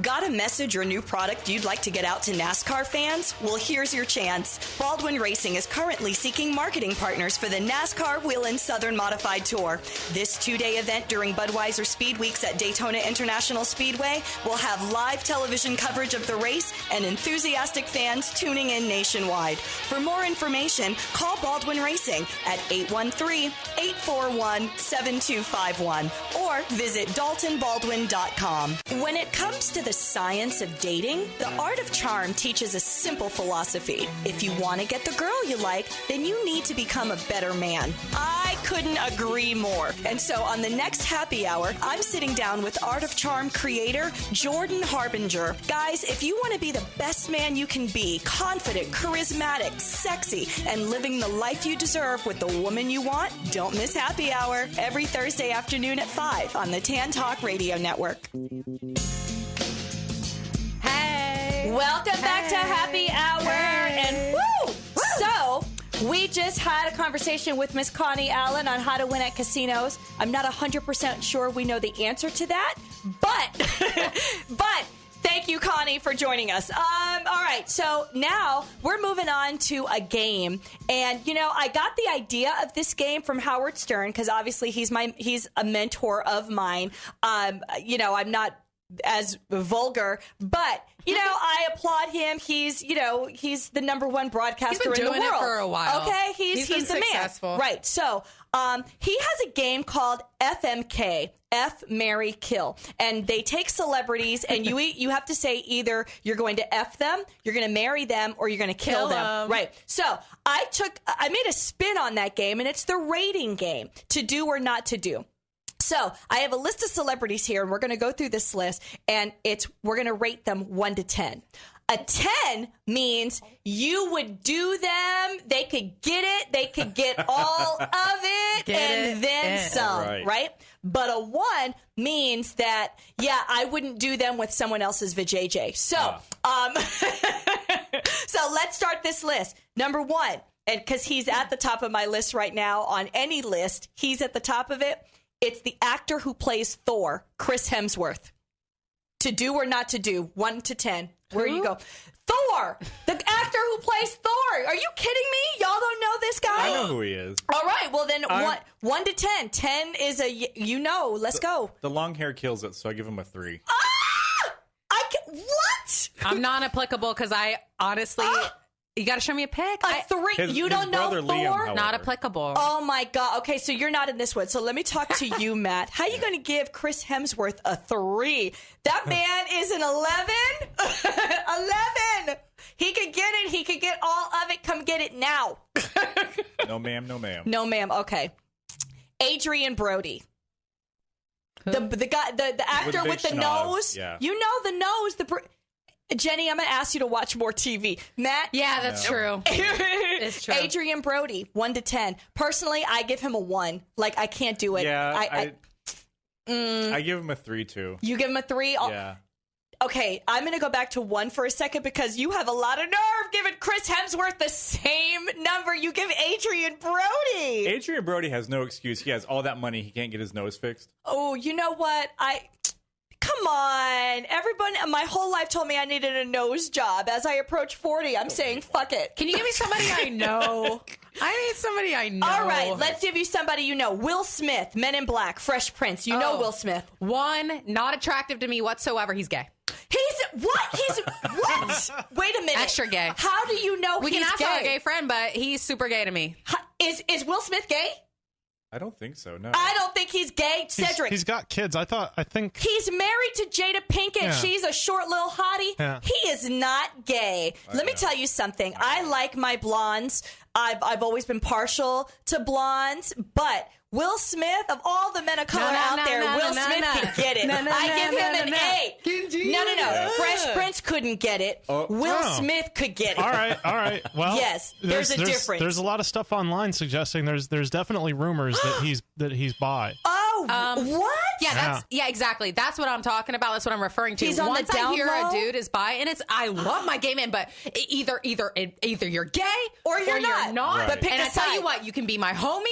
A: Got a message or new product you'd like to get out to NASCAR fans? Well, here's your chance. Baldwin Racing is currently seeking marketing partners for the NASCAR Whelen Southern Modified Tour. This two-day event during Budweiser Speed Weeks at Daytona International Speedway will have live television coverage of the race and enthusiastic fans tuning in nationwide. For more information, call Baldwin Racing at 813-841-7251 or visit daltonbaldwin.com. When it comes to to the science of dating, The Art of Charm teaches a simple philosophy. If you want to get the girl you like, then you need to become a better man. I couldn't agree more. And so on the next happy hour, I'm sitting down with Art of Charm creator Jordan Harbinger. Guys, if you want to be the best man you can be, confident, charismatic, sexy, and living the life you deserve with the woman you want, don't miss happy hour every Thursday afternoon at 5 on the Tan Talk Radio Network.
D: Hey.
A: Welcome back to Happy Hour. And woo! So, we just had a conversation with Miss Connie Allen on how to win at casinos. I'm not 100% sure we know the answer to that, but thank you, Connie, for joining us. All right, so now we're moving on to a game. And, I got the idea of this game from Howard Stern because obviously he's a mentor of mine. I'm not as vulgar, but I applaud him. He's the number one broadcaster
D: He's been
A: in the
D: doing
A: world.
D: it for a while.
A: Okay, he's
D: been
A: the
D: successful.
A: man. Right. So, he has a game called FMK. F, Marry, Kill. And they take celebrities and you have to say either you're going to F them, you're going to marry them, or you're going to kill them. Right. So I made a spin on that game, and it's the rating game, to do or not to do. So I have a list of celebrities here, and we're going to go through this list, and we're going to rate them 1 to 10. A 10 means you would do them. They could get it. They could get all of it then some, right? But a 1 means that, I wouldn't do them with someone else's vajayjay. So, so let's start this list. Number 1, and because he's at the top of my list right now on any list, he's at the top of it. It's the actor who plays Thor, Chris Hemsworth. To do or not to do, 1 to 10. Where you go? Thor, the actor who plays Thor. Are you kidding me? Y'all don't know this guy?
E: I know who he is.
A: All right. Well, then 1 to 10. 10 is let's go.
E: The long hair kills it, so I give him a 3.
A: What?
D: I'm non-applicable because I honestly... You got to show me a pic.
A: A 3. You don't know Thor?
E: Liam,
D: not applicable.
A: Oh, my God. Okay, so you're not in this one. So let me talk to you, Matt. How are you going to give Chris Hemsworth a 3? That man is an 11. 11. He could get it. He could get all of it. Come get it now.
E: No, ma'am. No, ma'am.
A: No, ma'am. Okay. Adrian Brody. The guy, the actor with the nose.
E: Yeah.
A: You know the nose. Jenny, I'm going to ask you to watch more TV. Matt?
D: Yeah, that's true. It's true.
A: Adrian Brody, 1 to 10. Personally, I give him a 1. Like, I can't do it.
E: Yeah, I give him a 3, too.
A: You give him a 3?
E: Yeah.
A: Okay, I'm going to go back to 1 for a second because you have a lot of nerve giving Chris Hemsworth the same number you give Adrian Brody.
E: Adrian Brody has no excuse. He has all that money. He can't get his nose fixed.
A: Oh, you know what? Come on. Everyone, my whole life told me I needed a nose job. As I approach 40, I'm saying, fuck it.
D: Can you give me somebody I know? I need somebody I know.
A: All right, let's give you somebody you know. Will Smith, Men in Black, Fresh Prince. You know Will Smith.
D: 1, not attractive to me whatsoever. He's gay.
A: He's what? Wait a minute.
D: Extra gay.
A: How do you know
D: We
A: he's
D: can ask
A: gay?
D: our gay friend, but he's super gay to me.
A: Is Will Smith gay?
E: I don't think so, no.
A: I don't think he's gay. Cedric.
F: He's got kids. I think.
A: He's married to Jada Pinkett.
F: Yeah.
A: She's a short little hottie.
F: Yeah.
A: He is not gay. Let me tell you something. I like my blondes. I've always been partial to blondes, but Will Smith, of all the men of color out there, Will Smith can get it. I give him an 8. No. Fresh Prince couldn't get it. Will Smith could get it.
F: All right. Well,
A: yes, there's a difference.
F: There's a lot of stuff online suggesting there's definitely rumors that he's bi.
A: What?
D: Yeah, exactly. That's what I'm talking about. That's what I'm referring to.
A: He's on
D: Once
A: the down
D: I hear
A: low?
D: a dude is bi, and I love my gay man, but either you're gay
A: Or you're not.
E: Right.
A: But pick
D: and
A: a
D: I tell
A: side.
D: you what, you can be my homie,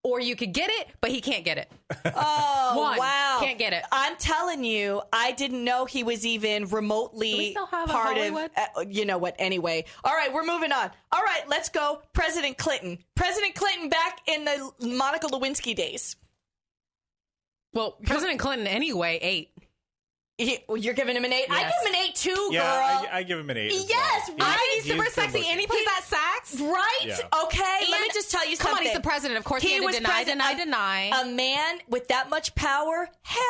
D: or you could get it, but he can't get it.
A: Oh,
D: Wow. Can't get it.
A: I'm telling you, I didn't know he was even remotely
D: Do we still have a
A: part
D: Hollywood?
A: of, you know what, anyway. All right, we're moving on. All right, let's go. President Clinton. President Clinton back in the Monica Lewinsky days.
D: Well, President Clinton anyway, 8.
A: You're giving him an 8?
D: Yes.
A: I give him an 8 too,
E: Yeah,
A: girl.
E: I give him an 8. as
A: Yes,
E: well.
A: right?
D: He's super
E: good
D: sexy,
E: looking.
D: and he plays that sax.
A: Right?
E: Yeah.
A: Okay. Let me
D: And-
A: just tell you
D: Come
A: something.
D: on, he's the president. Of course, he had to deny.
A: A man with that much power? Hell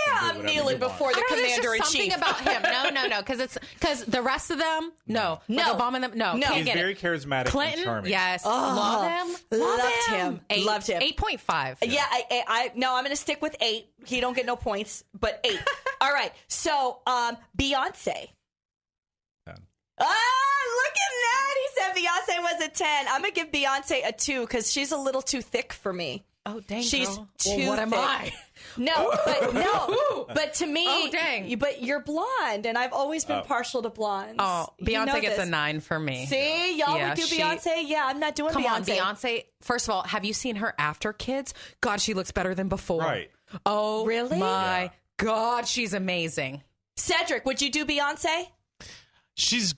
A: yeah,
E: do
A: I'm
E: whatever
A: kneeling
E: you want.
A: before the
D: I don't know, there's
A: commander in
D: just something
A: chief.
D: about him. No, because the rest of them, no. Like Obama and them, no.
A: No.
D: Can't
E: He's
D: get
E: very
D: it.
E: charismatic
D: Clinton,
E: and charming.
D: yes,
A: Oh,
D: love him,
A: loved him.
D: Eight,
A: Loved him.
D: 8.5.
A: Yeah, no, I'm going to stick with 8. He don't get no points, but 8. All right. So, Beyonce.
E: 10.
A: Look at that. He said Beyonce was a 10. I'm going to give Beyonce a 2 because she's a little too thick for me.
D: Oh dang,
A: She's
D: girl.
A: too
D: Well, what am
A: thick.
D: I?
A: But to me,
D: Oh, dang.
A: But you're blonde, and I've always been partial to blondes.
D: Oh,
A: You
D: Beyonce
A: know
D: gets
A: this.
D: a 9 for me.
A: See, y'all
D: Yeah,
A: would do
D: she-
A: Beyonce. Yeah, I'm not doing
D: Come
A: Beyonce.
D: on, Beyonce. First of all, have you seen her after kids? God, she looks better than before.
E: Right.
D: Oh,
A: Really?
D: my
E: Yeah.
D: God, she's amazing.
A: Cedric, would you do Beyonce?
F: She's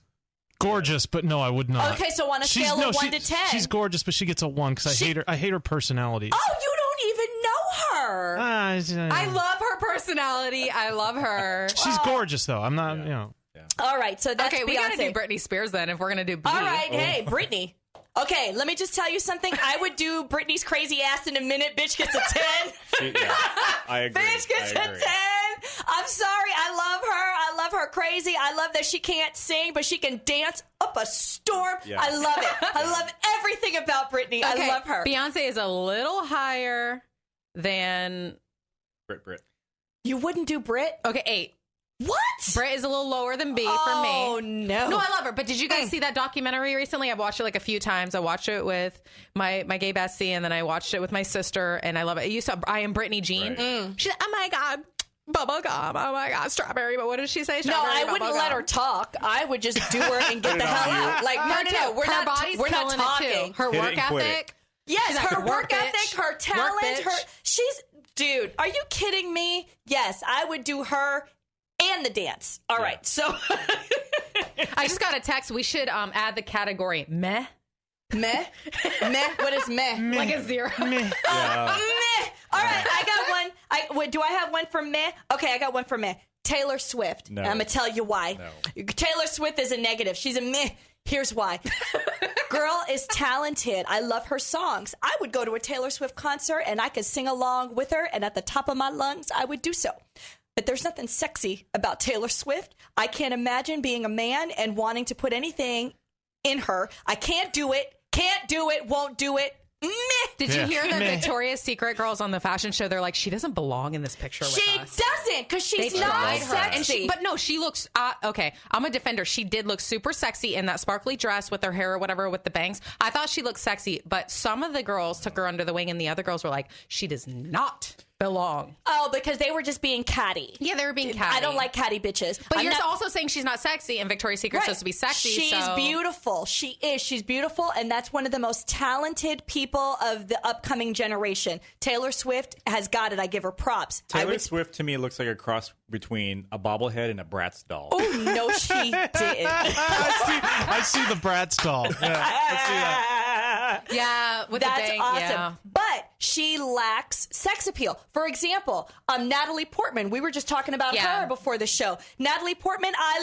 F: gorgeous, but no, I would not.
A: Okay, so on a scale of 1 to 10.
F: She's gorgeous, but she gets a 1 because I hate her. I hate her personality.
A: Oh, you don't even know her.
D: I love her personality. I love her.
F: She's gorgeous, though. I'm not, you know.
A: All right, so that's
D: Okay, we
A: Beyonce.
D: got to do Britney Spears then if we're going to do B.
A: All right, hey, Britney. Okay, let me just tell you something. I would do Britney's crazy ass in a minute. Bitch gets a 10.
E: I agree.
A: Bitch gets a 10. I'm sorry. I love her. I love her crazy. I love that she can't sing, but she can dance up a storm.
E: Yeah.
A: I love it. I love everything about Britney.
D: Okay,
A: I love her.
D: Beyonce is a little higher than...
E: Brit.
A: You wouldn't do Brit?
D: Okay, 8.
A: What?
D: Brit is a little lower than B for me.
A: Oh, no.
D: No, I love her. But did you guys see that documentary recently? I've watched it like a few times. I watched it with my gay bestie, and then I watched it with my sister, and I love it. You saw I Am Britney Jean.
E: Right.
D: She's like, oh my God, bubble gum. Oh my God, strawberry. But what did she say?
A: No,
D: Strawberry
A: I wouldn't
D: bubble
A: let
D: gum.
A: her talk. I would just do her and get the hell out. Like, no. We're
D: her
A: not.
D: body's
A: We're not
D: killing it
A: talking.
D: too. Her
E: Hit it
D: work
E: and quit it.
D: ethic.
A: Yes,
D: She's like,
A: her
D: work,
A: work
D: bitch.
A: ethic, her
D: Work,
A: talent,
D: bitch.
A: dude, are you kidding me? Yes, I would do her and the dance. All right, so
D: I just got a text. We should add the category meh.
A: meh. What is meh?
D: Like a 0.
E: Yeah.
A: Meh. All right, I got one. Do I have one for meh? Okay, I got one for meh. Taylor Swift.
E: No.
A: And I'm gonna tell you why.
E: No.
A: Taylor Swift is a negative. She's a meh. Here's why. Girl is talented. I love her songs. I would go to a Taylor Swift concert and I could sing along with her, and at the top of my lungs, I would do so. But there's nothing sexy about Taylor Swift. I can't imagine being a man and wanting to put anything in her. I can't do it. Can't do it. Won't do it. Meh.
D: Did you
F: Yeah.
D: hear the
F: Meh.
D: Victoria's Secret girls on the fashion show? They're like, she doesn't belong in this picture with
A: She
D: us.
A: doesn't, because she's
D: They
A: not
D: tried her.
A: sexy.
D: And she, but no, she looks okay. I'm a defender. She did look super sexy in that sparkly dress with her hair or whatever with the bangs. I thought she looked sexy, but some of the girls took her under the wing, and the other girls were like, she does not belong.
A: Oh, because they were just being catty.
D: Yeah, they were being catty.
A: I don't like catty bitches.
D: But
A: I'm
D: you're
A: not-
D: also saying she's not sexy, and Victoria's Secret's
A: Right.
D: supposed to be sexy.
A: She's
D: so.
A: beautiful. She is. She's beautiful, and that's one of the most talented people of the upcoming generation. Taylor Swift has got it. I give her props.
E: Taylor Swift to me looks like a cross between a bobblehead and a Bratz doll.
A: Oh no, she didn't.
F: I see the Bratz doll. Yeah, I see that.
D: Yeah, with
A: That's
D: the bang,
A: awesome.
D: yeah.
A: But she lacks sex appeal. For example, Natalie Portman. We were just talking about
D: Yeah.
A: her before the show. Natalie Portman, I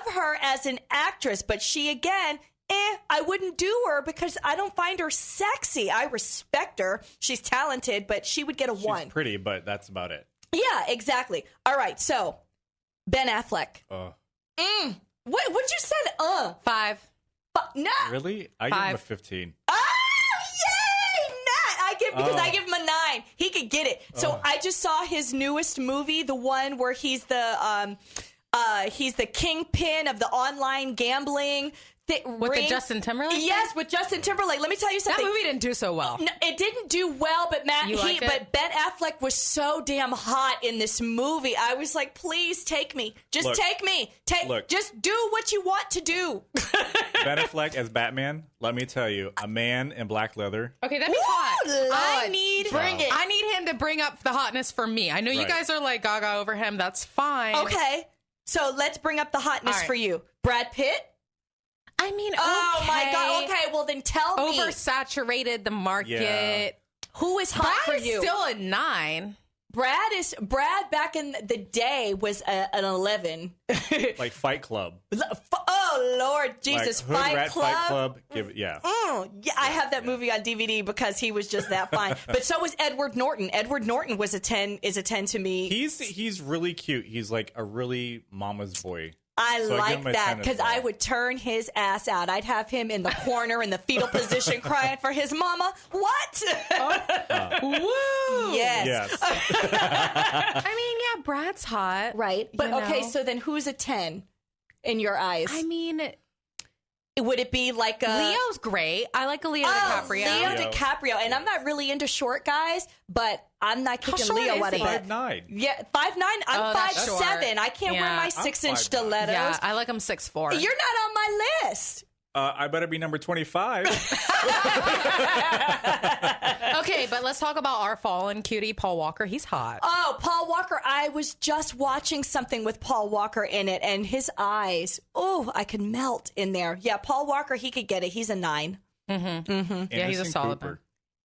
A: love her as an actress, but she, again, I wouldn't do her because I don't find her sexy. I respect her. She's talented, but she would get a 1.
E: She's pretty, but that's about it.
A: Yeah, exactly. All right, so Ben Affleck. What'd you say?
D: 5.
A: No.
E: Really? I give him a
D: 5.
E: 15.
A: Oh, yay! Nat! I give him a 9. He could get it. So I just saw his newest movie, the one where he's the kingpin of the online gambling
D: With the Justin Timberlake?
A: Yes, with Justin Timberlake. Let me tell you
D: That
A: something.
D: movie didn't do so well.
A: No, it didn't do well, but
D: You liked it?
A: but Ben Affleck was so damn hot in this movie. I was like, please take me. Just
E: Look.
A: take me. Just do what you want to do.
E: Ben Affleck as Batman, let me tell you, a man in black leather.
D: Okay, that'd be hot.
A: Lord.
D: I need
A: Bring it.
D: I need him to bring up the hotness for me. I know you
E: Right.
D: guys are like gaga over him. That's fine.
A: Okay. So let's bring up the hotness
D: All right.
A: for you. Brad Pitt?
D: I mean,
A: Oh my God. Okay, well then tell me.
D: Oversaturated the market.
E: Yeah.
A: Who is hot for
D: Brad's
A: you?
D: still a 9.
A: Brad back in the day was an 11.
E: Like Fight Club.
A: Oh Lord Jesus,
E: like Hood Rat
A: Fight Club.
E: Yeah.
A: Yeah, I have that movie on DVD because he was just that fine. But so was Edward Norton. Edward Norton was a 10 to me.
E: He's really cute. He's like a really mama's boy.
A: I
E: So
A: like that because I would turn his ass out. I'd have him in the corner in the fetal position crying for his mama. What?
D: Woo!
A: Yes.
D: I mean, yeah, Brad's hot.
A: Right. But
D: you
A: okay,
D: know?
A: so then who's a 10 in your eyes?
D: I mean,
A: would it be like a...
D: Leo's great. I like a Leo DiCaprio.
A: Leo DiCaprio. And I'm not really into short guys, but I'm not kicking
D: short
A: Leo
D: is
A: out of
D: he?
A: bed.
E: 5'9".
A: Yeah, 5'9". I'm
D: that's short.
A: 5'7". I can't wear
D: Yeah.
A: my
D: I'm
A: 6-inch
E: 5'9".
A: stilettos.
D: Yeah, I like him 6'4".
A: You're not on my list.
E: I better be number 25.
D: Okay, but let's talk about our fallen cutie, Paul Walker. He's hot.
A: Oh, Paul Walker. I was just watching something with Paul Walker in it, and his eyes, I could melt in there. Yeah, Paul Walker, he could get it. He's a 9.
D: Yeah, he's a solid one.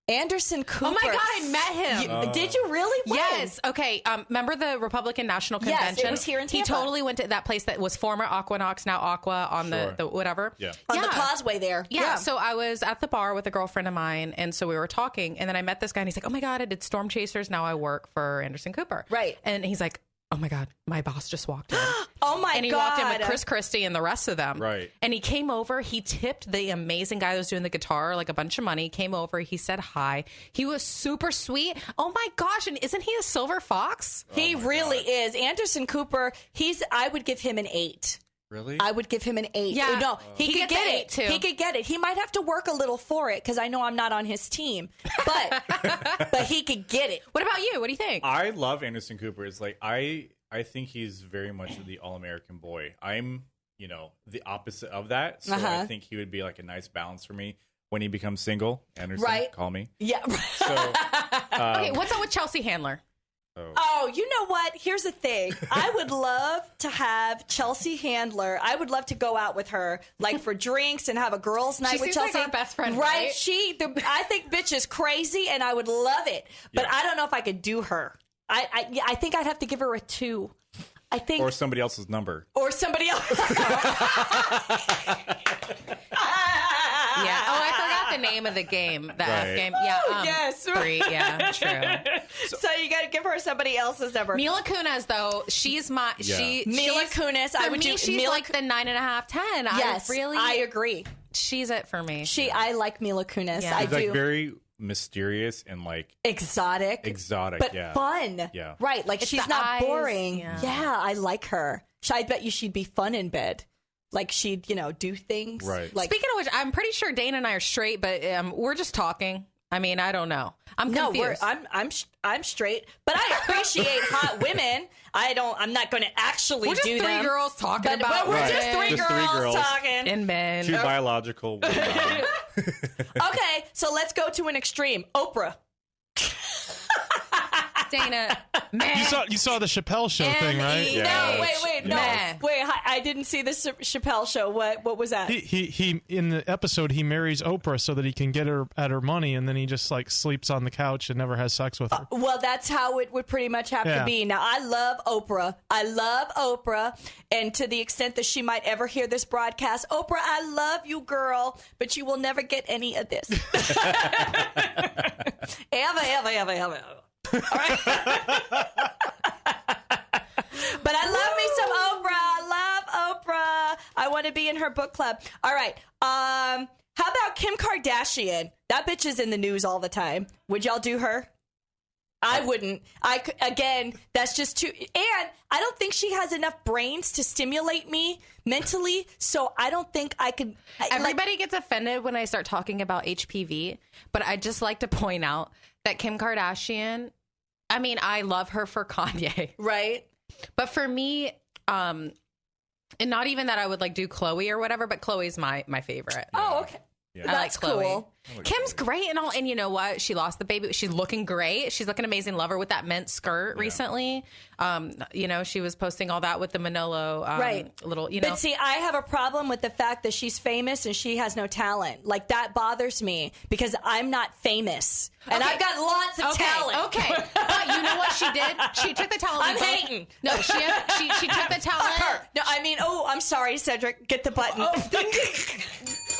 A: Anderson Cooper.
D: Oh my God, I met him.
A: Did you really? When?
D: Yes. Okay. Remember the Republican National
A: Yes,
D: Convention?
A: it was here in
D: He
A: Tampa.
D: totally went to that place that was former Aquanox, now Aqua on
E: Sure.
D: the whatever.
E: Yeah.
A: On the causeway there.
D: Yeah. So I was at the bar with a girlfriend of mine, and so we were talking, and then I met this guy, and he's like, "Oh my God, I did Storm Chasers. Now I work for Anderson Cooper."
A: Right.
D: And he's like, "Oh my God, my boss just walked in."
A: Oh my God.
D: And he walked in with Chris Christie and the rest of them.
E: Right.
D: And he came over. He tipped the amazing guy that was doing the guitar like a bunch of money. Came over. He said hi. He was super sweet. Oh my gosh. And isn't he a silver fox?
A: He really is. Anderson Cooper, I would give him an 8.
E: Really?
A: I would give him an 8.
D: Yeah.
A: No, he could
D: gets
A: get
D: an
A: it.
D: 8 too.
A: He could get it. He might have to work a little for it because I know I'm not on his team. But he could get it.
D: What about you? What do you think?
E: I love Anderson Cooper. It's like I think he's very much the all-American boy. I'm, the opposite of that. So I think he would be like a nice balance for me when he becomes single. Anderson,
A: Right.
E: call me.
A: Yeah.
E: So,
D: Okay, what's up with Chelsea Handler?
A: Oh, you know what? Here's the thing. I would love to have Chelsea Handler. I would love to go out with her, like for drinks and have a girls' night
D: She
A: with
D: seems like
A: Chelsea.
D: our best friend,
A: right?
D: right?
A: I think bitch is crazy, and I would love it. But
E: Yeah.
A: I don't know if I could do her. I think I'd have to give her a 2. I think,
E: or somebody else's number.
A: or somebody else.
D: Yeah. Oh, I forgot the name of the game. The F
E: Right.
D: game. Yeah.
A: yes.
D: 3. Yeah. True.
A: So you got to give her somebody else's number.
D: Mila Kunis, though, she's my
A: Mila Kunis,
D: For
A: I would
D: me,
A: do
D: she's
A: Mila
D: like the 9.5, 10.
A: Yes, I
D: I
A: agree.
D: she's it for me.
A: I like Mila Kunis.
D: Yeah.
A: I
E: He's
A: do.
E: like very mysterious and like
A: exotic,
E: exotic,
A: but fun.
E: Yeah.
A: Right. Like
D: It's
A: she's
D: the
A: not
D: eyes,
A: boring.
D: yeah.
A: Yeah, I like her. I bet you she'd be fun in bed. Like she'd, do things.
E: Right.
A: Like
D: Speaking of which, I'm pretty sure Dana and I are straight, but we're just talking. I mean, I don't know. I'm
A: no,
D: confused.
A: I'm straight, but I appreciate hot women. I'm not going to actually
D: We're just
A: do
D: 3
A: them.
D: girls talking
A: But
D: about
A: we're
E: Right.
A: just three
E: Just three
A: girls
E: girls.
A: talking.
D: in men.
E: 2 biological. one non.
A: Okay, so let's go to an extreme. Oprah.
D: Dana, man.
F: You saw the Chappelle Show thing, right?
E: Yeah.
A: No, wait, no,
D: Meh.
A: wait. I didn't see the Chappelle show. What was that?
F: He in the episode he marries Oprah so that he can get her at her money, and then he just like sleeps on the couch and never has sex with her.
A: Well, that's how it would pretty much have to
F: Yeah.
A: be. Now, I love Oprah. And to the extent that she might ever hear this broadcast, Oprah, I love you, girl, but you will never get any of this. ever. All right. But I love me some Oprah. I love Oprah. I want to be in her book club. All right. How about Kim Kardashian? That bitch is in the news all the time. Would y'all do her? I wouldn't. Again, that's just too. And I don't think she has enough brains to stimulate me mentally. So I don't think I could.
D: Everybody gets offended when I start talking about HPV, but I just like to point out that Kim Kardashian, I mean, I love her for Kanye.
A: Right.
D: But for me, and not even that I would like do Chloe or whatever, but Chloe's my favorite.
A: Oh, okay.
E: Yeah.
D: I like
A: That's
D: Chloe.
A: cool.
D: Kim's great and all, and you know what? She lost the baby. She's looking great. She's looking amazing. Love her with that mint skirt recently. She was posting all that with the Manolo
A: Right.
D: little,
A: But see, I have a problem with the fact that she's famous and she has no talent. Like, that bothers me because I'm not famous. And
D: Okay.
A: I've got lots of talent.
D: Okay. But you know what? She did. She took the talent.
A: I'm hating.
D: No, she took the talent.
A: Fuck her. No, I mean, I'm sorry, Cedric. Get the button.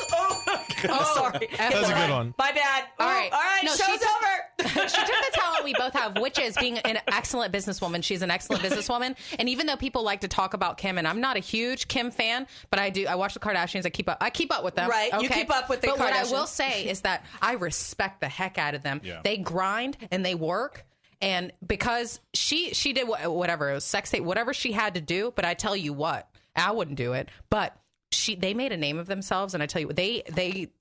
A: Sorry.
F: That was a good one.
A: My bad.
D: All right. No,
A: show's over.
D: She took the talent we both have, which is being an excellent businesswoman. She's an excellent businesswoman. And even though people like to talk about Kim, and I'm not a huge Kim fan, but I do. I watch the Kardashians. I keep up with them.
A: Right.
D: Okay?
A: You keep up with the
D: But
A: Kardashians.
D: what I will say is that I respect the heck out of them.
E: Yeah.
D: They grind and they work. And because she did whatever, it was sex tape, whatever she had to do. But I tell you what, I wouldn't do it. But they made a name of themselves, and I tell you,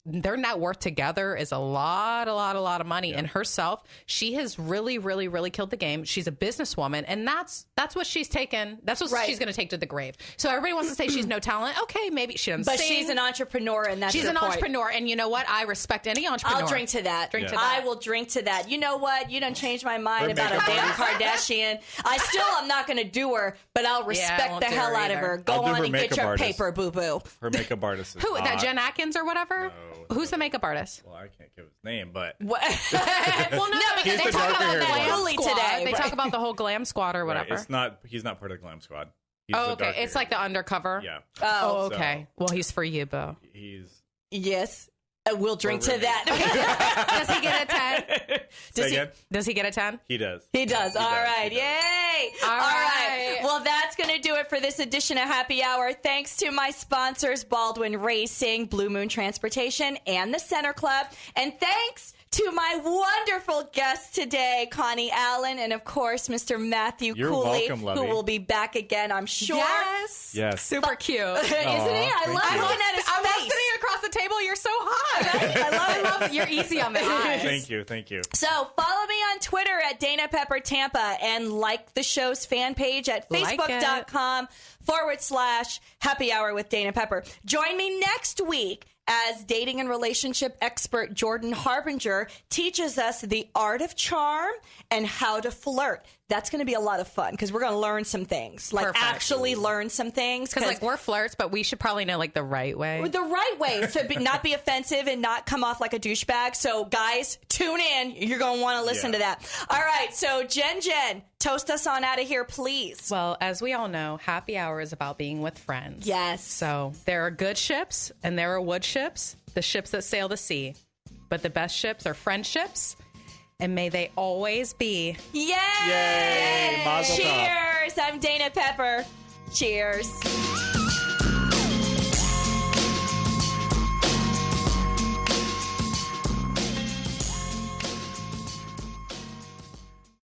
D: their net worth together is a lot of money.
E: Yeah.
D: And herself, she has really, really, really killed the game. She's a businesswoman, and that's what she's taken. That's what she's going to take to the grave. So everybody wants to say she's no talent. Okay, maybe she doesn't.
A: But
D: sing.
A: she's an entrepreneur, and that's
D: She's
A: your
D: an
A: point.
D: entrepreneur, and you know what? I respect any entrepreneur.
A: I'll drink to that. I will drink to that. You know what? You done changed my mind about a damn Kardashian. I still am not going to do her, but I'll respect the hell out of her. Go on and get your paper, boo-boo.
E: Her makeup artist is
D: Who? That
E: hot.
D: Jen Atkins or whatever?
E: No.
D: Who's the makeup artist?
E: Well, I can't give his name, but
A: What?
D: Well, no, because
E: He's
D: they
E: the
D: talk about
E: darker-haired
D: the
E: one.
D: glam
A: Cooley
D: squad.
A: today,
D: They
A: right.
D: talk about the whole glam squad or whatever.
E: right, he's not part of the glam squad. He's
D: Oh,
E: the
D: okay.
E: darker
D: It's like the undercover.
E: Yeah.
D: Oh,
E: So-
D: okay. Well, he's for you, Bo.
E: He's
A: Yes. We'll drink to
E: Over.
A: that.
D: Does he get a 10?
E: Say again?
D: Does he get a 10?
E: He does.
A: He does.
E: He
A: All
E: does.
A: right.
E: He does.
A: Yay.
D: All right.
A: Well, that's going to do it for this edition of Happy Hour. Thanks to my sponsors, Baldwin Racing, Blue Moon Transportation, and the Center Club. And thanks to my wonderful guest today, Connie Allen, and of course, Mr. Matthew
E: You're
A: Cooley,
E: welcome,
A: who
E: Lovey.
A: will be back again, I'm sure.
E: Yes.
D: Super cute.
A: Isn't he? I
E: thank
A: love
E: you.
A: looking at his
D: I love
A: face.
D: sitting across the table. You're so hot.
A: I love it.
D: You're easy on the eyes.
E: Thank you. Thank you.
A: So follow me on Twitter at Dana Pepper Tampa and like the show's fan page at
D: Like it.
A: Facebook.com/Happy Hour with Dana Pepper. Join me next week as dating and relationship expert Jordan Harbinger teaches us the art of charm and how to flirt. That's going to be a lot of fun because we're going to learn some things, like
D: Perfect.
A: actually learn some things.
D: Because like we're flirts, but we should probably know like the right way.
A: The right way to not be offensive and not come off like a douchebag. So, guys, tune in. You're going to want to listen to that. All right. So, Jen, toast us on out of here, please.
D: Well, as we all know, happy hour is about being with friends.
A: Yes.
D: So there are good ships and there are wood ships, the ships that sail the sea. But the best ships are friendships, and may they always be.
A: Yay!
E: Yay! Mazel tov.
A: Cheers. I'm Dana Pepper. Cheers.